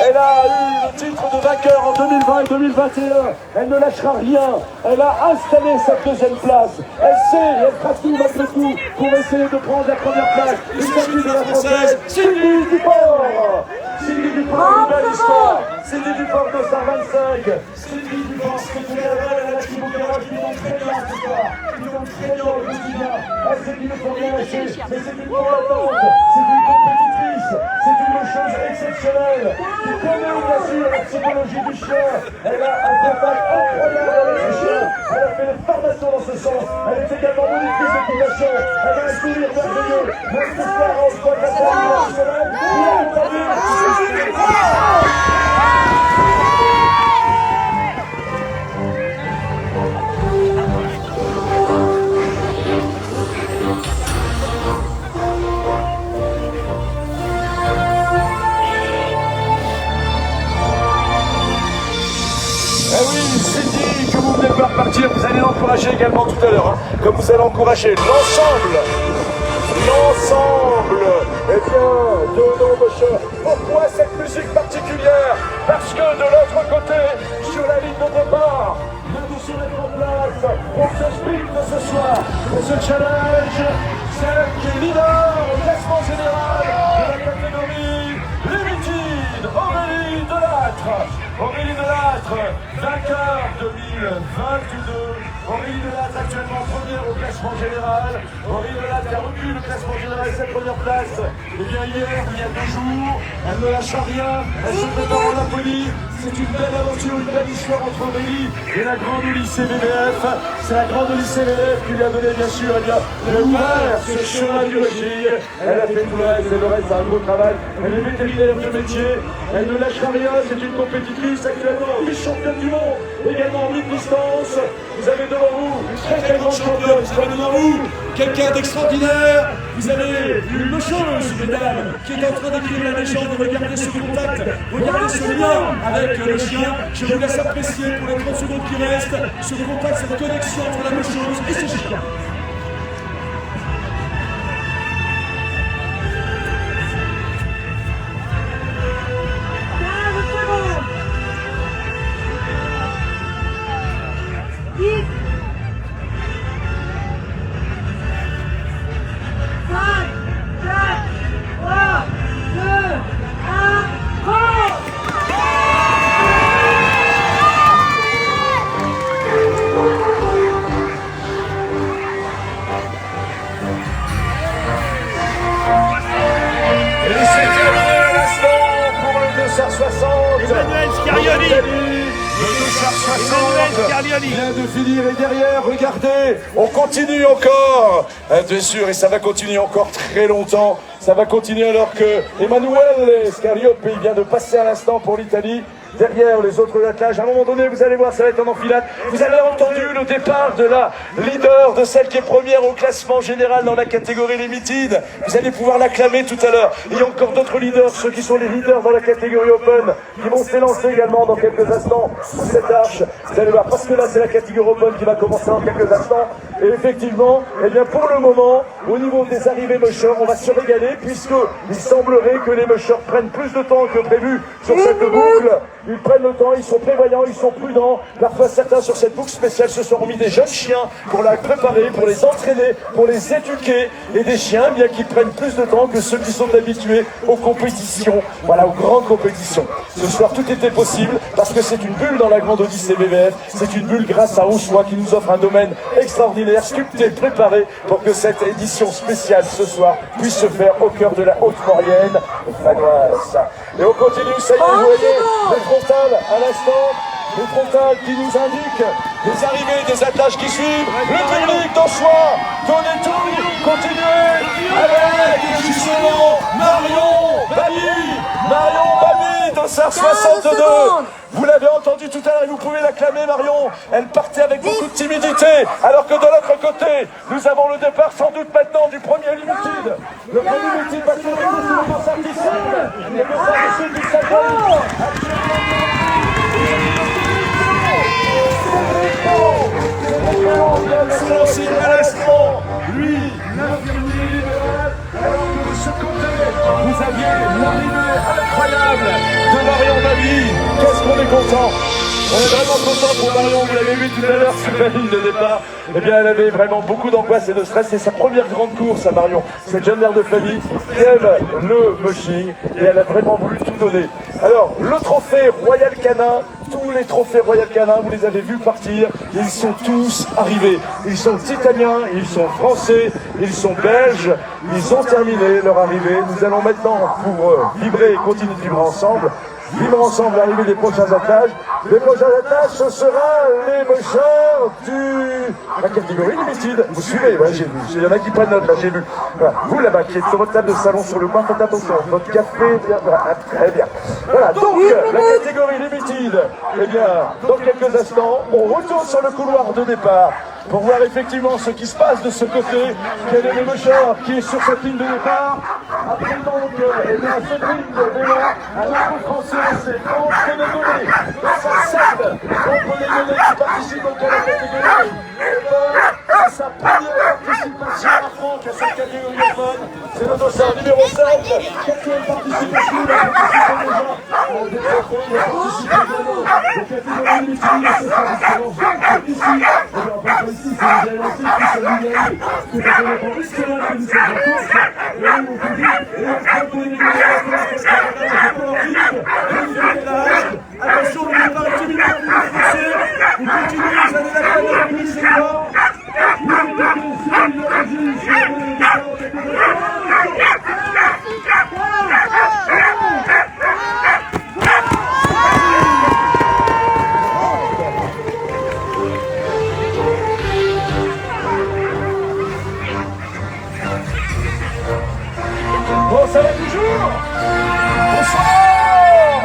Elle a eu le titre de vainqueur en 2020 et 2021. Elle ne lâchera rien. Elle a installé cette deuxième place. Elle sait et elle fera tout malgré tout pour essayer de prendre la première place. Il s'agit de la Française Cindy Duport. Cindy Duport, une belle histoire. Cindy Duport 225. Cindy Duport, ce que tu es là, elle a Thibaut Kerache qui tombe très bien ce soir. Qui tombe très bien au quotidien. Elle sait qu'il ne faut rien lâcher, mais c'est une combattante, c'est une compétitrice, c'est une chose exceptionnelle. Qui connaît bien sûr la psychologie du chien. Elle a un contact incroyable avec le chien. Elle a fait des formations dans ce sens. Elle est également monitrice d'équitation. Elle a un sourire merveilleux. Même ce soir, on se voit qu'elle a une semaine. Il a entendu. que vous allez encourager l'ensemble, eh bien, de nos mocheurs. Pourquoi cette musique particulière? Parce que de l'autre côté, sur la ligne de départ, vient de se mettre en place pour ce sprint de ce soir, pour ce challenge, celle qui est leader au classement général de la catégorie Limited, Aurélie Delattre. Aurélie Delattre, vainqueur 2022. Aurélie Delattre actuellement première au classement général. Aurélie Delattre qui a reçu le classement général, cette première place. Et bien hier, il y a 2 jours, elle ne lâche rien, elle se prépare en Laponie. C'est une belle aventure, une belle histoire entre Aurélie et la grande lycée BBF. C'est la grande lycée BBF qui lui a donné bien sûr, elle a ouvert ce chemin du régime. Elle a fait tout le reste et le reste c'est un gros travail. Elle est vétérinaire de métier, elle ne lâchera rien, c'est une compétitrice actuellement vice-championne du monde, également en mi-distance. Vous avez devant vous une très grande championne, vous avez devant vous quelqu'un d'extraordinaire. Vous avez une mocheuse, mesdames, qui est en train d'écrire la légende. Regardez ce contact, regardez ce lien avec le chien. Je vous laisse apprécier pour les 30 secondes qui restent ce contact, cette connexion entre la mocheuse et ce chien. Vient de finir et derrière, regardez, on continue encore, bien sûr, et ça va continuer encore très longtemps. Ça va continuer alors que Emanuele Scariope vient de passer à l'instant pour l'Italie. Derrière les autres attelages, à un moment donné, vous allez voir, ça va être en enfilade. Vous avez entendu le départ de la leader, de celle qui est première au classement général dans la catégorie Limited. Vous allez pouvoir l'acclamer tout à l'heure. Il y a encore d'autres leaders, ceux qui sont les leaders dans la catégorie Open, qui vont s'élancer également dans quelques instants sous cette arche. Vous allez voir, parce que là, c'est la catégorie Open qui va commencer en quelques instants. Et effectivement, eh bien, pour le moment, au niveau des arrivées mocheurs, on va se régaler, puisqu'il semblerait que les mocheurs prennent plus de temps que prévu sur cette boucle. Ils prennent le temps, ils sont prévoyants, ils sont prudents. Parfois, certains sur cette boucle spéciale se sont remis des jeunes chiens pour la préparer, pour les entraîner, pour les éduquer. Et des chiens, bien qu'ils prennent plus de temps que ceux qui sont habitués aux compétitions, voilà, aux grandes compétitions. Ce soir, tout était possible parce que c'est une bulle dans la grande Odyssée BBF. C'est une bulle grâce à Ossois qui nous offre un domaine extraordinaire, sculpté, préparé pour que cette édition spéciale ce soir puisse se faire au cœur de la Haute-Maurienne vanoise. Et on continue, ça y est, vous voyez, les frontales à l'instant, les frontales qui nous indiquent les arrivées des attelages qui suivent, le public d'Ossois, donnez tout, continuez, avec justement Marion Babi, Dossard 62. Vous l'avez entendu tout à l'heure et vous pouvez l'acclamer, Marion. Elle partait avec beaucoup de timidité, alors que de l'autre côté, nous avons le départ sans doute maintenant du premier Limited. Le premier Limited va se faire sur le Dossard qui s'aime, et Dossard de ceux qui s'appellent. C'est à l'instant, lui, l'infirmier libéral, alors que de ce côté, vous aviez l'arrivée incroyable de Marion Babi. Qu'est-ce qu'on est content! On est vraiment content pour Marion, vous l'avez vu tout à l'heure sur la ligne de départ. Eh bien, elle avait vraiment beaucoup d'angoisse et de stress. C'est sa première grande course à Marion. Cette jeune mère de famille qui aime le mushing et elle a vraiment voulu tout donner. Alors, le trophée Royal Canin, tous les trophées Royal Canin, vous les avez vus partir. Ils sont tous arrivés. Ils sont italiens, ils sont français, ils sont belges. Ils ont terminé leur arrivée. Nous allons maintenant, pour vibrer et continuer de vivre ensemble, l'arrivée des prochains attaches. Les prochains attaches, ce sera les mocheurs la catégorie Limited. Vous suivez, ouais, j'ai vu. Il y en a qui prennent note, là, j'ai vu. Voilà. Vous, là-bas, qui êtes sur votre table de salon, sur le coin, faites attention. Votre café, bien, voilà, très bien. Voilà, donc, la catégorie Limited, eh bien, dans quelques instants, on retourne sur le couloir de départ pour voir effectivement ce qui se passe de ce côté. Quel est le mocheur qui est sur cette ligne de départ. Après donc, eh bien, Cédric Bélan, un autre français, c'est Franck Benedonné, 207, Franck Benedonné qui participe donc à la catégorie. c'est sa première participation à Franck à cette catégorie open. C'est le dossard numéro 5. Quatrième participation, il a participé déjà. Il a participé également aux catégories multiples. C'est ça, justement. Ici, on va pas ici, c'est déjà lancé, puis ça lui gagne. C'est pas qu'on est risque là que nous sommes en course. Et là, on peut dire, et on prend pour les attention, le départ est immédiatement poussé. Vous continuez, vous avez la peine de la mise, c'est quoi? Vous avez la peine de la mise, c'est bon, ça va toujours? Bonsoir!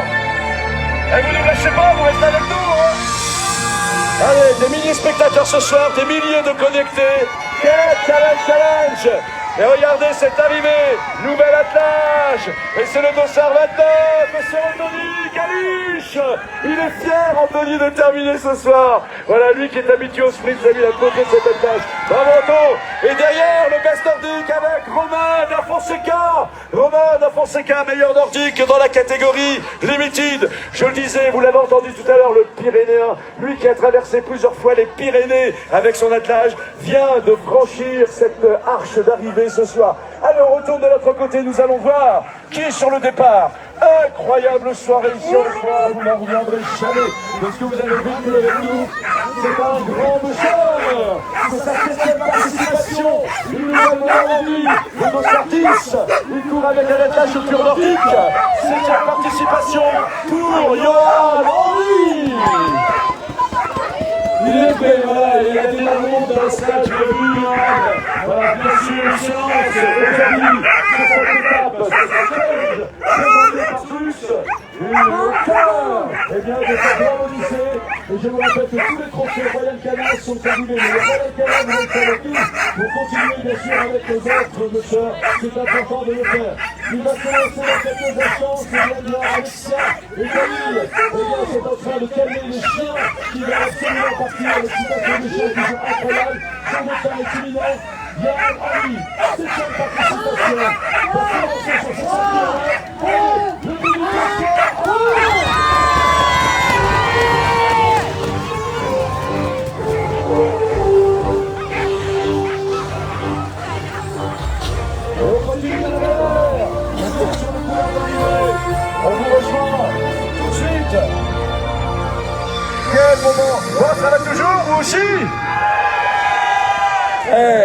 Et vous ne lâchez pas, vous restez avec nous, hein? Allez, des milliers de spectateurs ce soir, des milliers de connectés. Quel challenge! Et regardez, c'est arrivé, nouvel attelage. Et c'est le dossard 29, monsieur Anthony Galuche. Il est fier, Anthony, de terminer ce soir. Voilà, lui qui est habitué au sprint, ça lui a côté de cet attelage. Bravo, Anto. Et derrière, le best nordique avec Romain da Fonseca. Romain da Fonseca, meilleur nordique dans la catégorie Limited. Je le disais, vous l'avez entendu tout à l'heure, le Pyrénéen, lui qui a traversé plusieurs fois les Pyrénées avec son attelage, vient de franchir cette arche d'arrivée ce soir. Allez, on retourne de l'autre côté, nous allons voir qui est sur le départ. Incroyable soirée ici ce soir, vous n'en reviendrez jamais de ce que vous avez vécu avec nous. C'est un grand monsieur, c'est sa 7e participation, une nouvelle Normandie, le dossard 10, il court avec un attelage au pur nordique, 7e participation pour Johan Henry. Il est prêt, voilà, il y a des larmes dans le stade, je l'ai vu, voilà, bien sûr, une séance, aujourd'hui, sur cette étape, sur ce challenge, présenté par tous, et au cœur, eh bien, de cette grande Odyssée, et je vous rappelle que tous les trophées Royal Canin sont arrivés, mais le Royal Canin, vous le savez tous, vous continuez bien sûr avec les autres, monsieur, c'est important de le faire. Il va se lancer dans quelques instants, c'est bien de Alexia et Camille, et bien, c'est en train de calmer les chiens, qui vont absolument partir, les citations des chiens qui sont incroyables, son départ est imminent, Yann Henry, 7e participation, va se lancer sur ce championnat, et le début de on continue à la valeur, sur le couloir d'arrivée, on vous rejoint tout de suite. Quel moment! Bon, ça va toujours, vous aussi?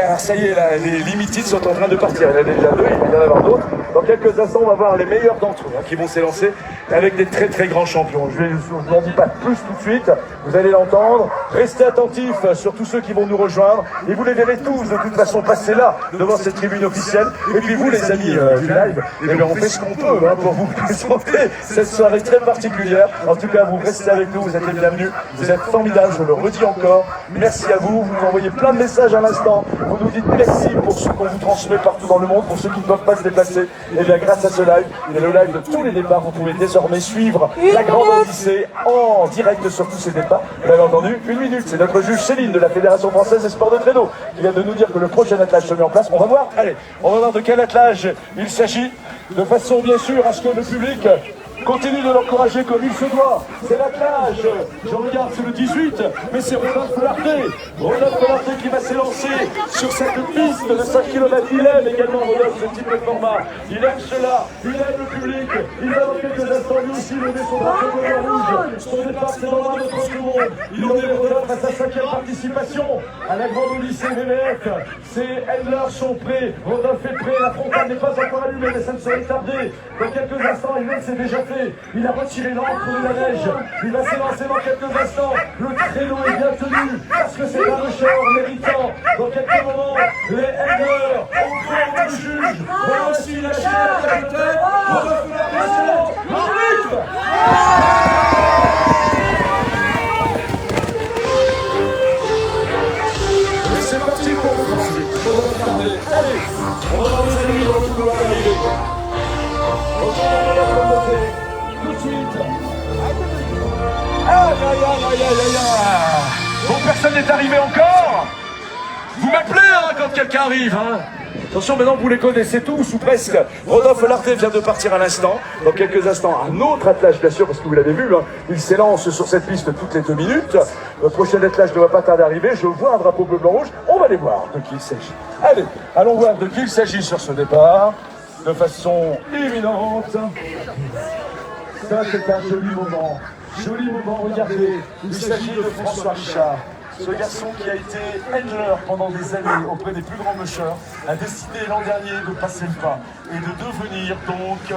Alors ça y est, là, les limited sont en train de partir. Il y en a déjà 2, il va y en avoir d'autres. Dans quelques instants, on va voir les meilleurs d'entre eux qui vont s'élancer avec des très très grands champions. Je ne n'en dis pas plus tout de suite, vous allez l'entendre. Restez attentifs sur tous ceux qui vont nous rejoindre. Et vous les verrez tous de toute façon passer là, devant cette tribune officielle. Et puis vous les amis du live, eh bien, on fait ce qu'on peut pour vous présenter cette soirée très particulière. En tout cas, vous restez avec nous, vous êtes les bienvenus. Vous êtes formidables, je le redis encore. Merci à vous, vous envoyez plein de messages à l'instant. Vous nous dites merci pour ce qu'on vous transmet partout dans le monde, pour ceux qui ne peuvent pas se déplacer. Et bien grâce à ce live, et le live de tous les départs, vous pouvez désormais suivre la grande Odyssée en direct sur tous ces départs. Vous l'avez entendu, 1 minute, c'est notre juge Céline de la Fédération Française des Sports de Traîneau qui vient de nous dire que le prochain attelage se met en place. On va voir, allez, on va voir de quel attelage il s'agit, de façon bien sûr à ce que le public continue de l'encourager comme il se doit. C'est l'attelage, je regarde, c'est le 18, mais c'est Rodolphe Larté qui va s'élancer sur cette piste de 5 km. Il aime également Rodolphe ce type de format. Il aime cela, il aime le public. Il va dans quelques instants lui aussi lever son drapeau rouge. Son départ, c'est dans l'un de notre monde. Il en est Rodolphe à sa 5e participation à la grande Odyssée VVF. Ses handlers sont prêts, Rodolphe est prêt, la frontale n'est pas encore allumée, mais ça ne serait tardé. Dans quelques instants, il même s'est déjà fait. Il a retiré l'encre de la neige. Il va s'élancer dans quelques instants. Le traîneau est bien tenu parce que c'est un rusher méritant. Dans quelques moments, les handlers au corps du juge vont aussi lâcher la capitaine. On va faire la pression. L'arbitre. Et c'est parti pour le poursuite. On va regarder. Allez, on va voir les amis dans le couloir d'arrivée. On va la promoter. Tout de suite. Aïe, aïe, aïe, aïe, aïe, aïe. Bon, personne n'est arrivé encore. Vous m'appelez hein, quand quelqu'un arrive. Hein. Attention, maintenant vous les connaissez tous ou presque. Rodolphe Larté vient de partir à l'instant. Dans quelques instants, un autre attelage, bien sûr, parce que vous l'avez vu, hein, il s'élance sur cette piste toutes les 2 minutes. Le prochain attelage ne va pas tarder à arriver. Je vois un drapeau bleu-blanc-rouge. On va aller voir de qui il s'agit. Allez, allons voir de qui il s'agit sur ce départ. De façon éminente. Ça, c'est un joli moment. Joli moment, regardez. Il s'agit de François Richard. Ce garçon qui a été handler pendant des années auprès des plus grands mushers a décidé l'an dernier de passer le pas et de devenir donc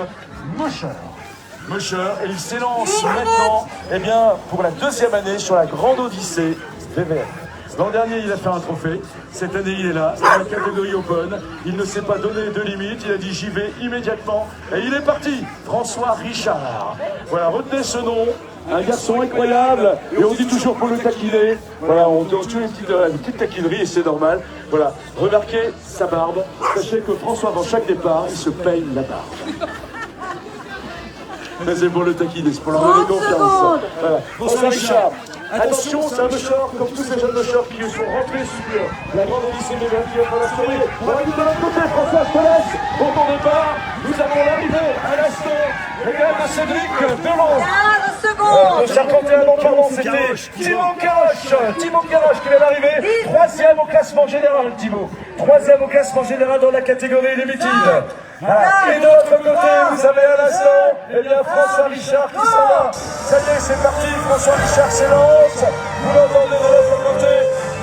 musher. Et il s'élance maintenant pour la 2e année sur la grande odyssée VVF. L'an dernier, il a fait un trophée. Cette année, il est là, dans la catégorie Open. Il ne s'est pas donné de limite. Il a dit j'y vais immédiatement. Et il est parti. François Richard. Voilà, retenez ce nom. Un garçon incroyable. Et on dit toujours pour le taquiner. Voilà, on donne toujours une petite taquinerie et c'est normal. Voilà, remarquez sa barbe. Sachez que François, avant chaque départ, il se peigne la barbe. Mais c'est pour le taquiner, c'est pour leur donner confiance. Voilà. François Richard. Attention, c'est un musher, comme tous ces jeunes mushers qui sont rentrés sur la grande lycée de qui va la soirée. On va aller de l'autre côté, François, je te laisse. Pour ton départ, nous avons l'arrivée à l'instant. Regarde à Cédric Delon. 15 secondes. Le 51 ans, pardon, c'était Thibaut Garroche qui vient d'arriver. 3e au classement général, Thibaut. 3e au classement général dans la catégorie limited. Et de l'autre côté, vous avez à l'instant, François Richard qui s'en va. Ça y est, c'est parti, François Richard s'élance. Vous l'entendez de l'autre côté.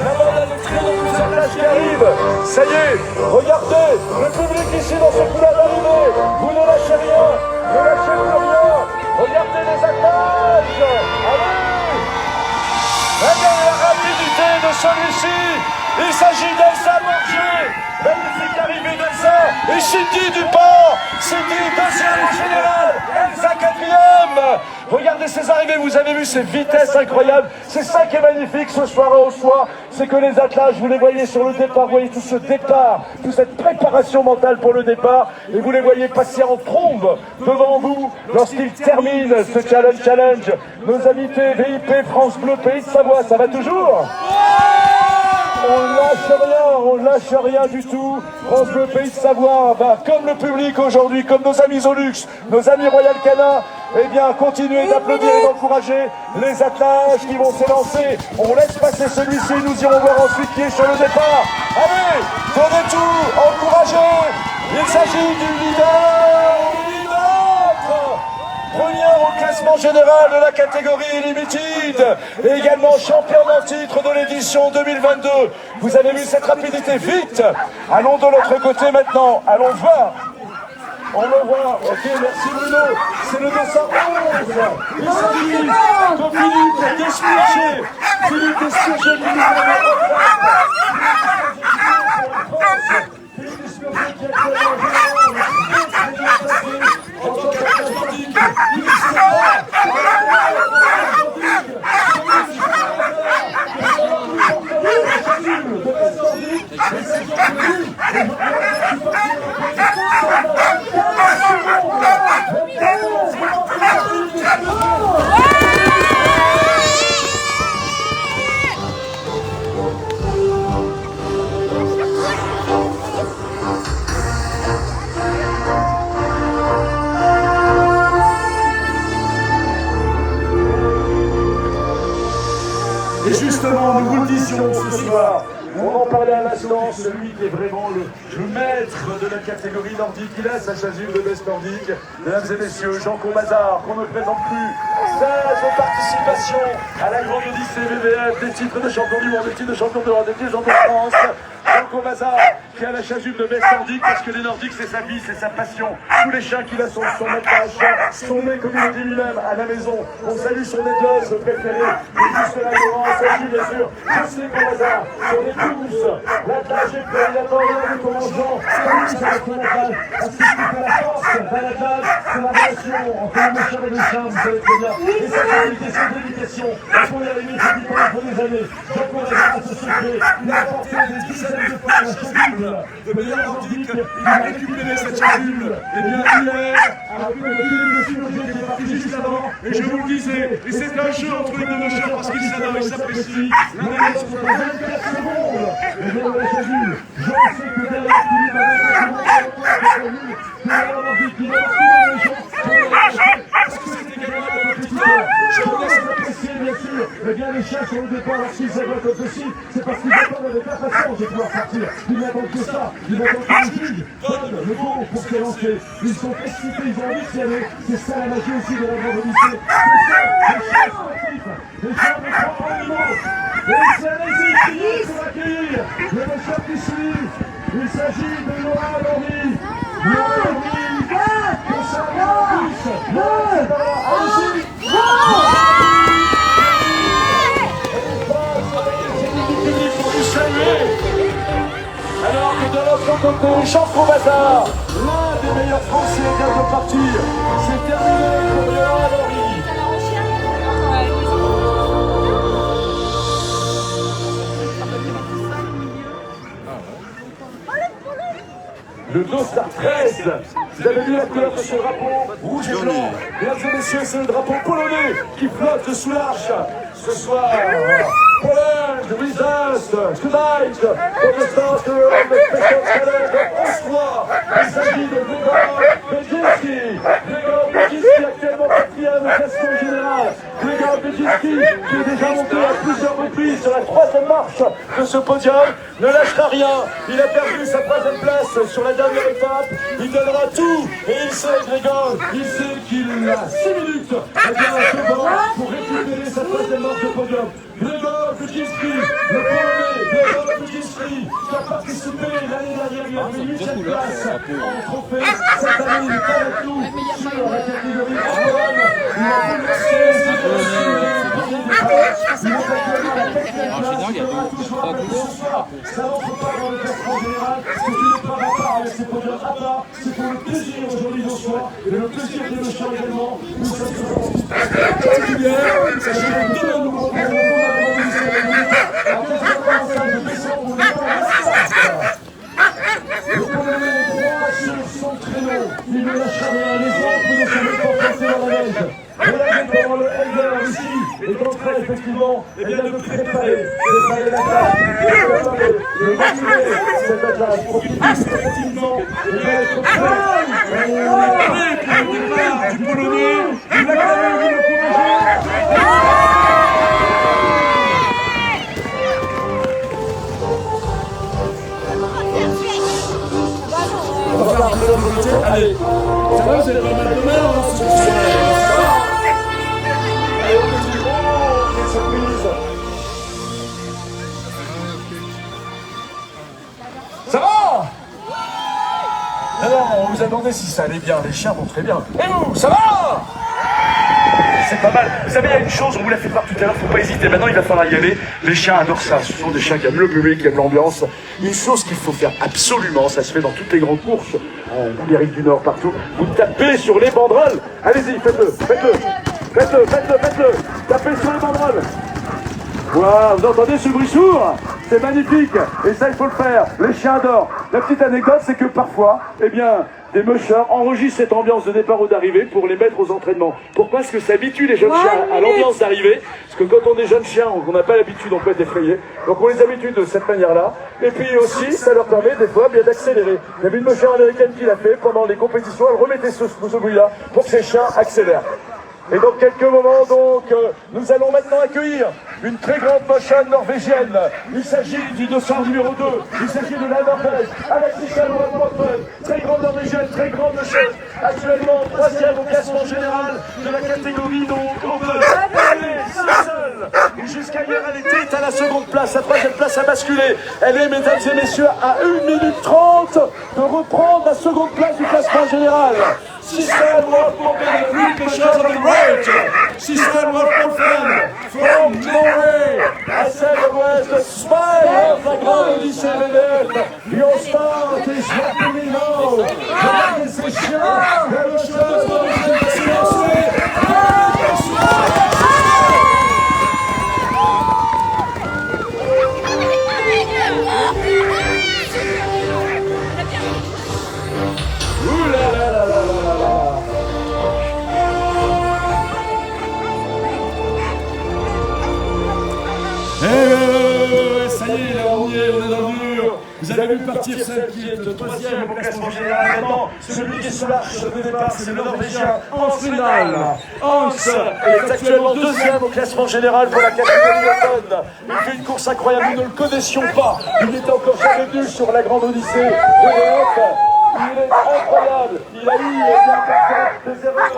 La bande de très plusieurs places qui arrive. Ça y est, regardez, le public ici dans ce couloir d'arrivée. Vous ne lâchez rien, ne lâchez plus rien. Regardez les attaques. Allez. Regardez la rapidité de celui-ci. Il s'agit d'Elsa Borgé. Magnifique arrivée d'Elsa. Et Cindy Dupont. Cindy 2e au général. Elsa 4e. Regardez ces arrivées, vous avez vu ces vitesses incroyables. C'est ça qui est magnifique ce soir au soir. C'est que les attelages, vous les voyez sur le départ, vous voyez tout ce départ, toute cette préparation mentale pour le départ. Et vous les voyez passer en trombe devant vous lorsqu'ils terminent ce challenge. Nos invités VIP France Bleu Pays de Savoie, ça va toujours ? On lâche rien du tout. France Bleu Pays de Savoie va, comme le public aujourd'hui, comme nos amis Zolux, nos amis Royal Canin, continuer d'applaudir et d'encourager les attelages qui vont s'élancer. On laisse passer celui-ci, nous irons voir ensuite qui est sur le départ. Allez, donnez tout, encouragez. Il s'agit du leader. Première au classement général de la catégorie Limited et également champion en titre de l'édition 2022. Vous avez vu cette rapidité, vite. Allons de l'autre côté maintenant, allons voir. On le voit, ok, merci Bruno. C'est le 211. Il s'agit de Philippe Despiercher. Philippe Despiercher qui nous a Et justement, nous vous le disions ce soir, on en parlait à l'instant, celui qui est vraiment le maître de la catégorie nordique, il a sa chasuble de veste nordique. Mesdames et messieurs, Jean Combazard, qu'on ne présente plus, 16 participations à la grande odyssée VVF, des titres de champion du monde, des titres de champion d'Europe, des titres de champion de France. Jean Combazard qui a la chasuble de veste nordique, parce que les nordiques c'est sa vie, c'est sa passion. Tous les chiens qu'il a sont son maître à chat, son nez comme il le dit lui-même à la maison. On salue son éclose préféré, et juste là devant, on salue bien sûr, José Combazard, sur les tous, l'attelage est prêt, il attend rien de ton Jean, c'est lui qui va son attelage, parce que c'est la force d'un attelage, c'est la relation entre le méchant et le chien, vous savez très bien. Et ça c'est une question d'éducation, la première limite, je dis pendant des années, Jean Combazard a ce secret, il a apporté des dizaines de fois la chasuble de meilleur nordique, il a récupéré cette chasuble, et bien hier, avec le chirurgien qui est parti juste avant, et je vous le disais, et c'est un jeu entre les deux méchants parce qu'ils s'adorent, ils s'apprécient, l'un et l'autre, 24 secondes, Et bien, on a choisi. Je sais que derrière Philippe, avec que avoir dit qu'il va marquer les gens. Est-ce que c'était gagné la compétition? Je vous laisse apprécier, bien sûr. Eh bien, les chiens sur le départ, lorsqu'ils s'abattent comme ceci, c'est parce qu'ils attendent avec impatience de pouvoir partir. Ils n'attendent que ça. Ils attendent que le juge donne le go pour s'élancer. Ils sont excités, ils ont envie d'y aller. C'est ça la magie aussi de la grande lycée. C'est ça, les chiens sportifs, les chiens de grand niveau. Et c'est les équipes pour accueillir le monsieur qui suit. Il s'agit de Laura Laurie. Laura Laurie, que ça va en plus. Allez-y. Alors que de l'autre côté, Jean-François Bazar, l'un des meilleurs Français vient de partir. C'est terminé pour Laura Laurie. Le Dostar 13, vous avez vu la couleur de ce drapeau rouge et blanc. Mesdames et messieurs, c'est le drapeau polonais qui flotte sous l'arche. Ce soir, Poland with us tonight for the start of the special challenge of Oslo. Il s'agit de Gregor Beginski. Gregor Beginski, actuellement quatrième au classement général. Gregor Beginski, qui est déjà monté à plusieurs reprises sur la troisième marche de ce podium, ne lâchera rien. Il a perdu sa troisième place sur la dernière étape. Il donnera tout. Et il sait, Gregor, il sait qu'il a 6 minutes. Eh bien, devant pour récupérer sa troisième marche de podium. Gregor Beginski, le Polonais, Gregor Beginski, qui a participé l'année dernière, il a fait 8e place en trophée. Cette année, il est avec nous sur la catégorie Orban. Il a bouleversé il est actuellement à la 4e place. Il devra toujours avec ce soir. Ça n'entre pas dans le classement général. C'est une épreuve à part avec ses podiums à part. C'est pour le plaisir aujourd'hui de soir et le plaisir de le chant également. Nous sommes particulière. Il s'agit de deux nouveaux il ne lâche rien, les autres ne sont même pas passés dans la neige. Regardez comment le Elder ici est en train effectivement de préparer la table, de motiver cette attaque pour qu'il puisse effectivement être prêt. Et on est prêt pour le départ du Polonais. Il a quand même vu le Allez, ça va, vous avez pas mal de mal, hein, ce soir. Allez, on continue. Oh, les surprises. Ça va? Alors, on vous a demandé si ça allait bien. Les chiens vont très bien. Et vous, ça va? C'est pas mal. Vous savez, il y a une chose, on vous l'a fait voir tout à l'heure, faut pas hésiter. Maintenant, il va falloir y aller. Les chiens adorent ça. Ce sont des chiens qui aiment le public, qui aiment l'ambiance. Une chose qu'il faut faire absolument, ça se fait dans toutes les grandes courses, en Amérique du Nord, partout. Vous tapez sur les banderoles. Allez-y, faites-le. Tapez sur les banderoles. Wow, vous entendez ce bruit sourd? C'est magnifique. Et ça, il faut le faire. Les chiens adorent. La petite anecdote, c'est que parfois, eh bien, des mushers enregistrent cette ambiance de départ ou d'arrivée pour les mettre aux entraînements. Pourquoi? Parce que ça habitue les jeunes chiens à l'ambiance d'arrivée. Parce que quand on est jeune chien, on n'a pas l'habitude, on peut être effrayé. Donc on les habitue de cette manière-là. Et puis aussi, ça leur permet des fois bien d'accélérer. Il y avait une musher américaine qui l'a fait pendant les compétitions. Elle remettait ce bruit-là pour que ces chiens accélèrent. Et dans quelques moments, donc, nous allons maintenant accueillir une très grande moshane norvégienne. Il s'agit du dossard numéro 2. Il s'agit de la Norvège, avec Michael Rothman. Très grande norvégienne, très grande moshane. Actuellement 3e au classement général de la catégorie donc Open. Elle est seule. Jusqu'à hier, elle était à la seconde place. La 3e place a basculé. Elle est, mesdames et messieurs, à 1 minute 30 de reprendre la seconde place du classement général. Sissel Wolfman, the Greek Michelle on the road. Sissel Wolfman from Norway. I said it was the smile of la grande lycée VDF. Your start is happening now. Mesdames et messieurs, le chose de silencieux. Ça y est, là, on est dans le Vous avez vu partir celle qui est troisième au classement général. Maintenant, celui qui est sur l'arche de départ, c'est le Norvégien Hans Lindal. Hans est actuellement deuxième au classement général pour la catégorie automne. Il fait une course incroyable, nous ne le connaissions pas. Il n'était encore jamais venu sur la Grande Odyssée. Il est incroyable, il a eu des erreurs,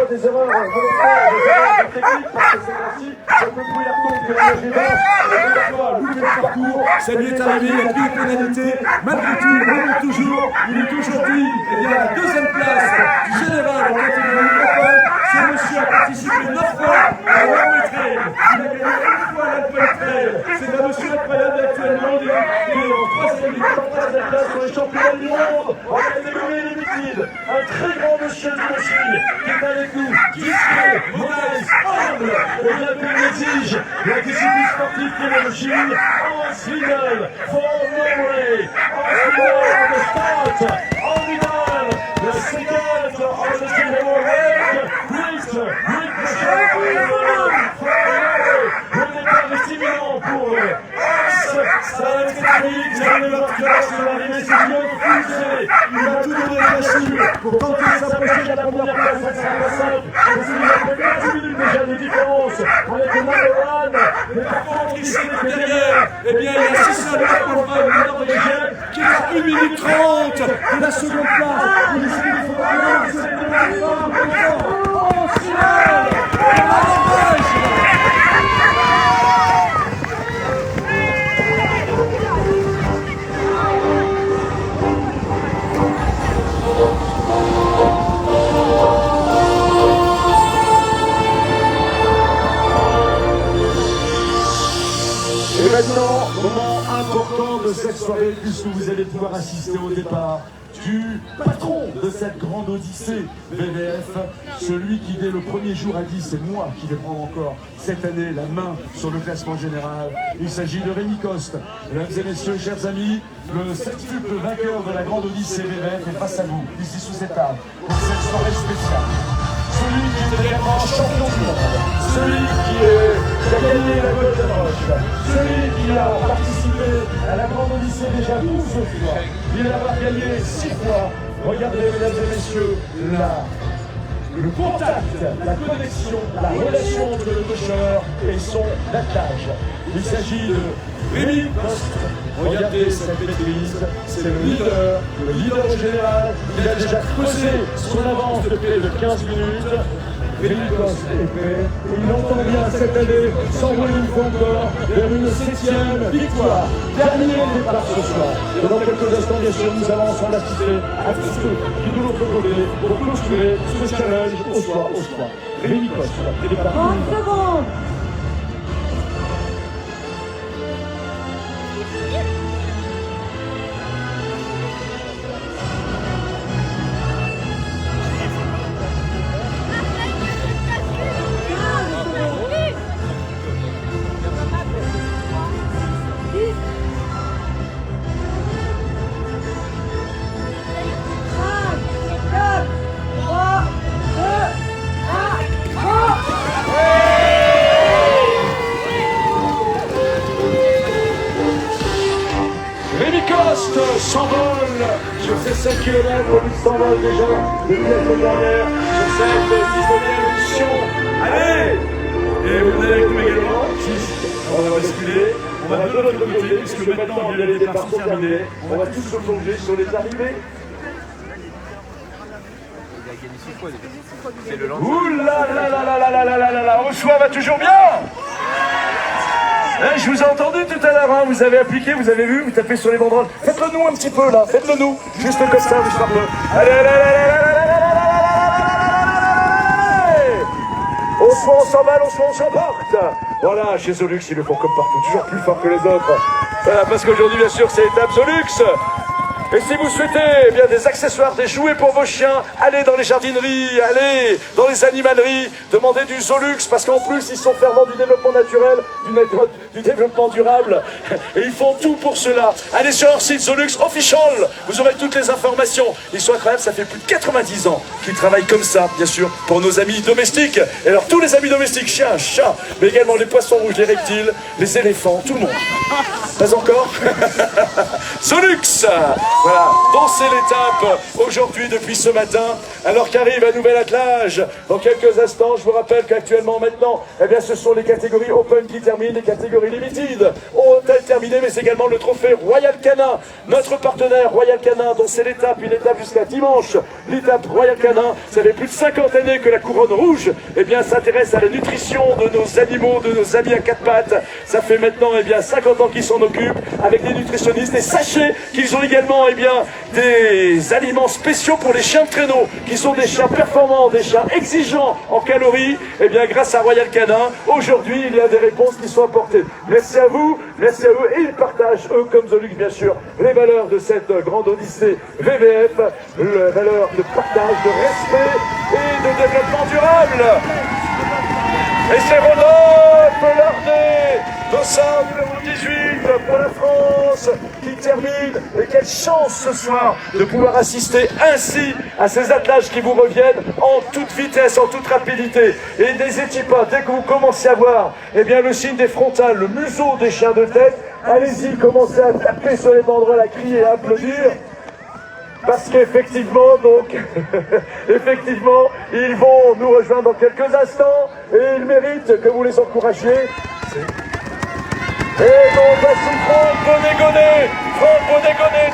des erreurs volontaires, des erreurs techniques, parce que c'est classique, c'est un peu plus brouillarton que la neige est basse, et fois, louper le parcours, ça lui est arrivé, il a pris une pénalité, malgré tout, il remonte toujours, il est aujourd'hui, à la deuxième place du général en catégorie open. Ce monsieur a participé 9 fois à l'Alpine Trail, il a gagné une fois à l'Alpine Trail, c'est un monsieur incroyable actuellement, il est en troisième place sur les championnats du monde. En catégorie limitée, un très grand monsieur du machine qui est avec nous, discret, modeste, humble, et bien qu'il exige la discipline sportive qui est la machine, Hans Lindal, for memory, Hans Lindal on the start, Hans Lindal, the second on the silver rank, Rick for memory, le départ est imminent pour Hans, ça va être technique, vous allez voir que là, sur l'arrivée, c'est bien poussé. Il va tout donner là-dessus pour tenter de s'approcher de la première place. Ça sera pas simple. Parce qu'il y a fait 15 minutes déjà de différence avec le number one. Mais par contre, qui c'est derrière? Eh bien, il y a 600 le Norvégien qui est à 1 minute 30 de la seconde place. Il essaie de faire un peu de Et maintenant, moment important de cette soirée, puisque vous allez pouvoir assister au départ du patron de cette grande odyssée VVF, celui qui dès le premier jour a dit c'est moi qui vais prendre encore cette année la main sur le classement général. Il s'agit de Rémi Coste. Mesdames et messieurs, chers amis, le septuple vainqueur de la grande odyssée VVF est face à vous, ici sous cette table, pour cette soirée spéciale. Celui qui est également champion du monde, celui qui a gagné la Golden Roche, celui qui a participé à la grande odyssée déjà 12 fois, il a gagné 6 fois. Regardez, mesdames et messieurs, le contact, la connexion, la relation entre le cocheur et son attelage. Il s'agit de Rémi Coste. Regardez cette maîtrise, c'est le leader général. Il a déjà creusé son avance de près de 15 minutes. Rémi Coste est prêt. Il entend bien cette année s'envoler une fois encore vers une 7e victoire. Dernier départ ce soir. Et dans quelques instants, bien sûr, nous allons ensemble assister à tous ceux qui de l'autre côté pour clôturer ce challenge au soir. Rémi Coste, départ. 30 secondes. S'envole sur ces 5 km, il s'envole déjà depuis la semaine dernière sur cette 19e édition. Allez! Et vous venez avec nous également, on va basculer, on va de l'autre côté, puisque maintenant les départs sont terminés. On va tous se plonger sur les arrivées. Ouh là là là là là là là là là, Rochois va toujours bien. Je vous ai entendu tout à l'heure, hein, vous avez appliqué, vous avez vu, vous tapez sur les banderoles. Faites-le nous un petit peu là, faites-le nous, juste comme ça, juste un peu. Allez, allez, allez, allez, allez, allez. On s'emballe, on s'emporte. Voilà, chez Zolux, ils le font comme partout, toujours plus fort que les autres. Voilà, parce qu'aujourd'hui, bien sûr, c'est l'étape Zolux. Et si vous souhaitez eh bien, des accessoires, des jouets pour vos chiens, allez dans les jardineries, allez dans les animaleries, demandez du Zolux, parce qu'en plus, ils sont fervents du développement naturel, du du développement durable. Et ils font tout pour cela. Allez sur leur site Solux Official, vous aurez toutes les informations. Ils sont incroyables, ça fait plus de 90 ans qu'ils travaillent comme ça, bien sûr, pour nos amis domestiques. Et alors tous les amis domestiques, chiens, chats, mais également les poissons rouges, les reptiles, les éléphants, tout le monde. Pas encore? Solux, voilà, dansez l'étape aujourd'hui depuis ce matin, alors qu'arrive un nouvel attelage. Dans quelques instants, je vous rappelle qu'actuellement maintenant, eh bien, ce sont les catégories Open qui terminent, les catégories Limited ont-elles terminé, mais c'est également le trophée Royal Canin, notre partenaire Royal Canin, dont c'est l'étape, une étape jusqu'à dimanche. L'étape Royal Canin, ça fait plus de 50 années que la couronne rouge, eh bien, s'intéresse à la nutrition de nos animaux, de nos amis à quatre pattes. Ça fait maintenant, eh bien, 50 ans qu'ils s'en occupent avec des nutritionnistes. Et sachez qu'ils ont également, eh bien, des aliments spéciaux pour les chiens de traîneau, qui sont des chiens performants, des chiens exigeants en calories. Eh bien, grâce à Royal Canin, aujourd'hui, il y a des réponses qui sont apportées. Merci à vous, et ils partagent, eux comme The Lux, bien sûr, les valeurs de cette grande odyssée VVF, les valeurs de partage, de respect et de développement durable. Et c'est Rodolphe Lardet, dossard numéro 18 pour la France, qui termine. Et quelle chance ce soir de pouvoir assister ainsi à ces attelages qui vous reviennent en toute vitesse, en toute rapidité. Et n'hésitez pas, dès que vous commencez à voir, eh bien, le signe des frontales, le museau des chiens de tête, allez-y, commencez à taper sur les banderoles, à crier et à applaudir. Parce qu'effectivement, donc, effectivement, ils vont nous rejoindre dans quelques instants et ils méritent que vous les encouragiez. Et donc, voici Franck Bonnet-Gonnet,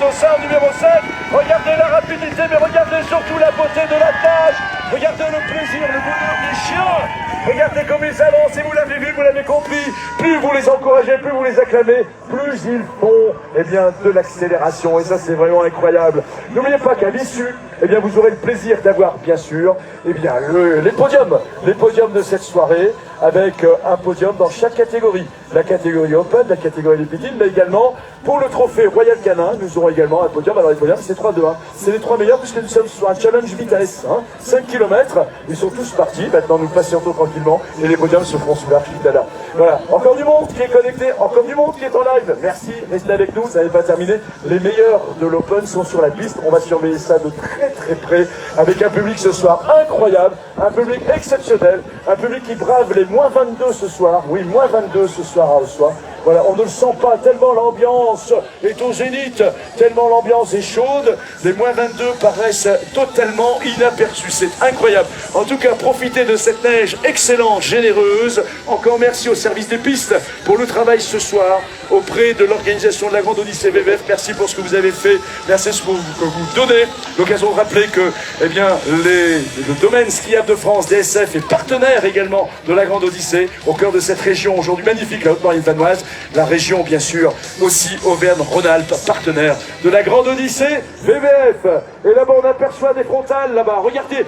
dossard numéro 7. Regardez la rapidité, mais regardez surtout la beauté de la tâche. Regardez le plaisir, le bonheur des chiens. Regardez comme ils avancent, et vous l'avez vu, vous l'avez compris. Plus vous les encouragez, plus vous les acclamez, plus ils font, eh bien, de l'accélération. Et ça, c'est vraiment incroyable. N'oubliez pas qu'à l'issue, eh bien, vous aurez le plaisir d'avoir, bien sûr, eh bien, les podiums de cette soirée, avec un podium dans chaque catégorie. La catégorie Open, la catégorie Limited, mais également, pour le trophée Royal Canin, nous aurons également un podium. Alors les podiums, c'est 3-2-1. C'est les 3 meilleurs, puisque nous sommes sur un challenge vitesse. 5 km, ils sont tous partis. Maintenant, nous patientons tranquillement, et les podiums se feront sous l'arche tout à l'heure. Voilà, encore du monde qui est connecté, encore du monde qui est en live. Merci, restez avec nous, ça n'est pas terminé. Les meilleurs de l'Open sont sur la piste. On va surveiller ça de très très près, avec un public ce soir incroyable, un public exceptionnel, un public qui brave les moins 22 ce soir. Oui, moins 22 ce soir à Ossois. Voilà, on ne le sent pas tellement l'ambiance est au zénith, tellement l'ambiance est chaude. Les moins 22 paraissent totalement inaperçus. C'est incroyable. En tout cas, profitez de cette neige excellente, généreuse. Encore merci au service des pistes pour le travail ce soir auprès de l'organisation de la Grande Odyssée VVF. Merci pour ce que vous avez fait. Merci pour ce que vous donnez. L'occasion de rappeler que, eh bien, le domaine skiable de France, DSF, est partenaire également de la Grande Odyssée au cœur de cette région aujourd'hui magnifique, la Haute-Marine vanoise. La région, bien sûr, aussi Auvergne-Rhône-Alpes, partenaire de la Grande Odyssée VVF. Et là-bas, on aperçoit des frontales, là-bas. Regardez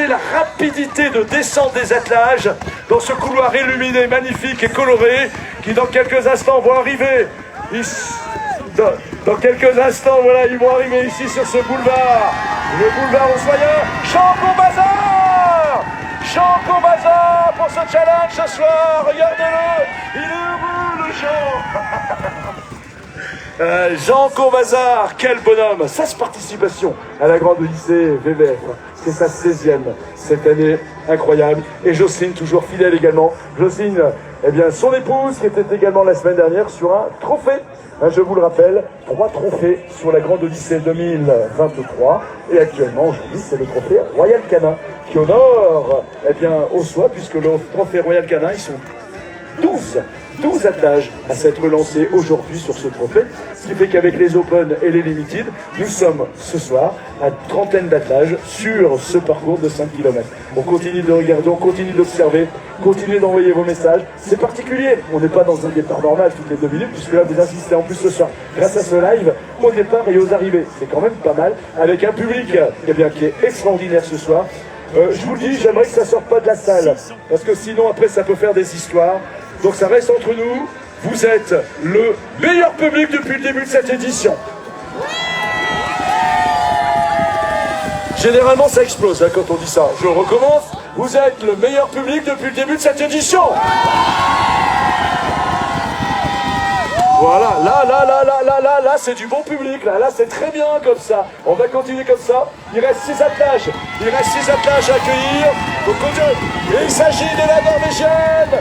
la rapidité de descente des attelages dans ce couloir illuminé, magnifique et coloré, qui dans quelques instants vont arriver. Dans quelques instants, voilà, ils vont arriver ici sur ce boulevard. Le boulevard Ossoyen. Jean Combazar pour ce challenge ce soir. Regardez-le, il est heureux, le Jean. Jean Combazar, quel bonhomme. 16 participations à la Grande Odyssée VVF. C'est sa 16e cette année, incroyable. Et Jocelyne, toujours fidèle également. Jocelyne, eh bien, son épouse, qui était également la semaine dernière sur un trophée. Je vous le rappelle, 3 trophées sur la Grande Odyssée 2023. Et actuellement, aujourd'hui, c'est le trophée Royal Canin qui honore, eh bien, Ossois, puisque le trophée Royal Canin, ils sont 12 attelages à s'être lancés aujourd'hui sur ce trophée. Ce qui fait qu'avec les Open et les Limited, nous sommes ce soir à une trentaine d'attelages sur ce parcours de 5 km. On continue de regarder, on continue d'observer, continuez d'envoyer vos messages. C'est particulier, on n'est pas dans un départ normal toutes les 2 minutes, puisque là vous insistez en plus ce soir, grâce à ce live, au départ et aux arrivées. C'est quand même pas mal, avec un public eh bien, qui est extraordinaire ce soir. Je vous le dis, j'aimerais que ça ne sorte pas de la salle, parce que sinon après ça peut faire des histoires. Donc ça reste entre nous, vous êtes le meilleur public depuis le début de cette édition. Généralement ça explose hein, quand on dit ça. Je recommence, vous êtes le meilleur public depuis le début de cette édition. Voilà, là, c'est du bon public, là, c'est très bien comme ça. On va continuer comme ça. Il reste 6 attelages. À accueillir. Donc, et il s'agit de la Norvégienne.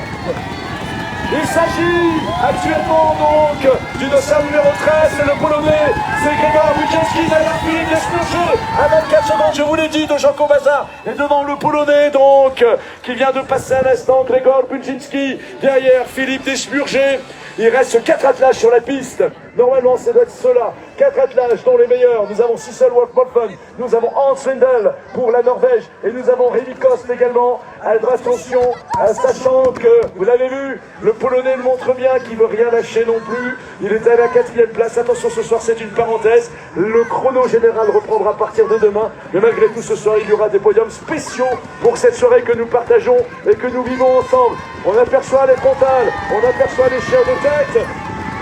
Il s'agit actuellement donc du dossard numéro 13, c'est le Polonais, c'est Grégoire Buczynski, derrière Philippe Desclocher, à 24 secondes, je vous l'ai dit, de Jean Corbazin, et devant le Polonais donc, qui vient de passer à l'instant, Grégoire Buczynski, derrière Philippe Desclocher. Il reste 4 attelages sur la piste. Normalement, ça doit être cela. 4 attelages, dont les meilleurs. Nous avons Sissel Wolf-Molfen, nous avons Hans Lindell pour la Norvège, et nous avons Rémi Kost également. Attention, sachant que, vous l'avez vu, le Polonais le montre bien, qu'il ne veut rien lâcher non plus. Il est à la 4e place. Attention, ce soir, c'est une parenthèse. Le chrono général reprendra à partir de demain. Mais malgré tout, ce soir, il y aura des podiums spéciaux pour cette soirée que nous partageons et que nous vivons ensemble. On aperçoit les frontales, on aperçoit les chiens de tête.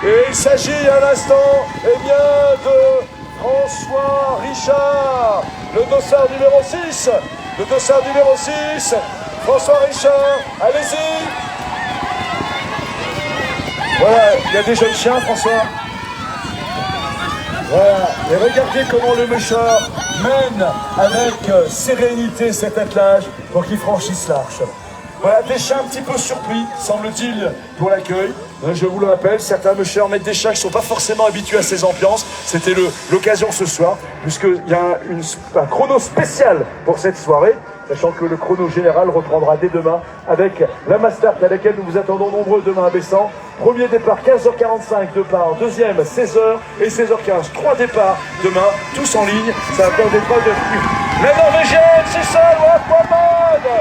Et il s'agit à l'instant, de François Richard, le dossard numéro 6. François Richard, allez-y. Voilà, il y a des jeunes chiens, François. Voilà, et regardez comment le Méchard mène avec sérénité cet attelage pour qu'il franchisse l'arche. Voilà, des chiens un petit peu surpris, semble-t-il, pour l'accueil. Je vous le rappelle, certains mûcheurs mettent des chiens qui ne sont pas forcément habitués à ces ambiances. C'était l'occasion ce soir, puisqu'il y a un chrono spécial pour cette soirée, sachant que le chrono général reprendra dès demain avec la Mastart à laquelle nous vous attendons nombreux demain à Bessan. Premier départ 15h45, départ deuxième 16h et 16h15. 3 départs demain, tous en ligne. Ça va faire des pas de... La Norvégienne, c'est ça, Wolf-Molfen.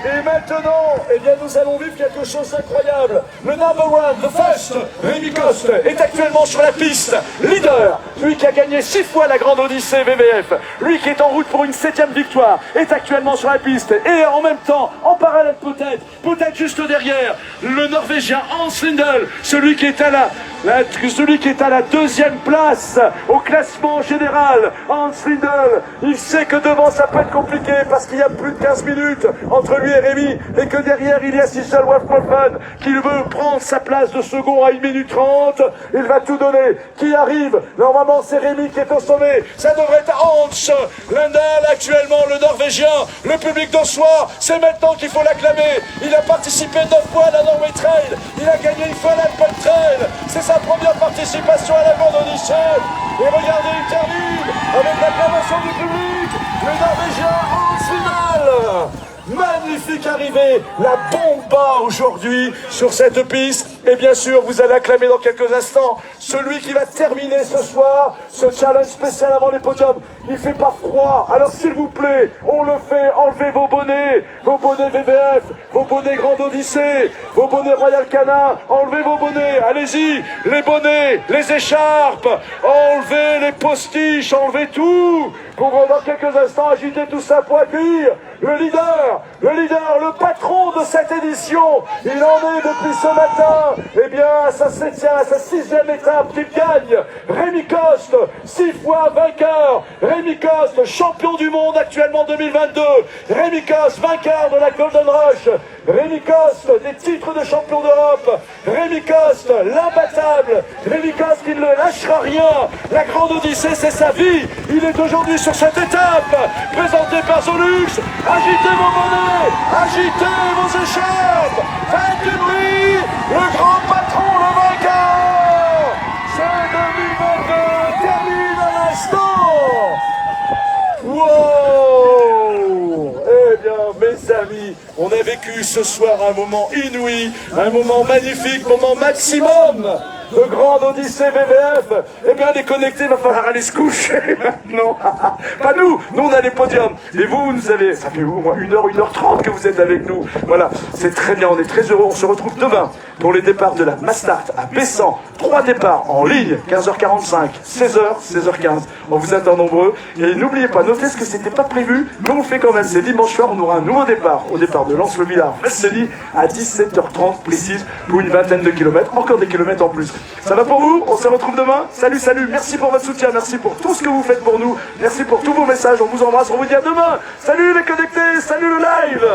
Et maintenant, nous allons vivre quelque chose d'incroyable. Le number one, the first, Rémi Kost, est actuellement sur la piste, leader. Lui qui a gagné 6 fois la Grande Odyssée VVF, lui qui est en route pour une 7e victoire, est actuellement sur la piste. Et en même temps, en parallèle peut-être juste derrière, le Norvégien Hans Lindell, celui qui est à la 2e place au classement général. Hans Lindell, il sait que devant ça peut être compliqué parce qu'il y a plus de 15 minutes entre lui et Rémi, et que derrière il y a Sissel Wolf-Molfen qui veut prendre sa place de second à 1 minute 30. Il va tout donner. Qui arrive? Normalement c'est Rémi qui est au sommet. Ça devrait être Hans Lindell actuellement, le Norvégien. Le public d'Ossois, c'est maintenant qu'il faut l'acclamer. Il a participé 9 fois à la Norway Trail. Il a gagné une fois l'Alpen Trail. C'est sa première participation à la Grande Odyssée. Et regardez, il termine avec l'acclamation du public. Le Norvégien Hans Lindell. Magnifique arrivée, la bomba aujourd'hui sur cette piste. Et bien sûr, vous allez acclamer dans quelques instants celui qui va terminer ce soir ce challenge spécial avant les podiums. Il fait pas froid, alors s'il vous plaît, on le fait. Enlevez vos bonnets VVF, vos bonnets Grande Odyssée, vos bonnets Royal Canin. Enlevez vos bonnets, allez-y, les bonnets, les écharpes, enlevez les postiches, enlevez tout pour dans quelques instants agiter tout ça pour accueillir le leader, le patron de cette édition. Il en est depuis ce matin, à sa 6e étape qu'il gagne. Rémi Kost, 6 fois vainqueur. Rémi Kost, champion du monde actuellement 2022. Rémi Kost, vainqueur de la Golden Rush. Rémi Kost, des titres de champion d'Europe. Rémi Kost, l'imbattable. Rémi Kost qui ne lâchera rien. La Grande Odyssée, c'est sa vie. Il est aujourd'hui sur cette étape, présenté par Zolux. Agitez vos bonnets, agitez vos écharpes, faites du bruit, le grand patron, le vainqueur, c'est 2022, termine à l'instant. Wow! Eh bien, mes amis, on a vécu ce soir un moment inouï, un moment magnifique, moment maximum de Grande Odyssée VVF. Eh bien, les connectés, il va falloir aller se coucher maintenant. Pas nous on a les podiums. Et vous avez, ça fait au moins 1h30 que vous êtes avec nous. Voilà, c'est très bien, on est très heureux. On se retrouve demain pour les départs de la Mastart à Bessan. 3 départs en ligne, 15h45, 16h, 16h15. On vous attend nombreux. Et n'oubliez pas, notez ce que c'était pas prévu, mais on le fait quand même. C'est dimanche soir, on aura un nouveau départ. Au départ de Lens-le-Villard, Vesely, à 17h30 précise, pour une vingtaine de kilomètres. Encore des kilomètres en plus. Ça va pour vous? On se retrouve demain. Salut, merci pour votre soutien, merci pour tout ce que vous faites pour nous, merci pour tous vos messages, on vous embrasse, on vous dit à demain. Salut les connectés, salut le live.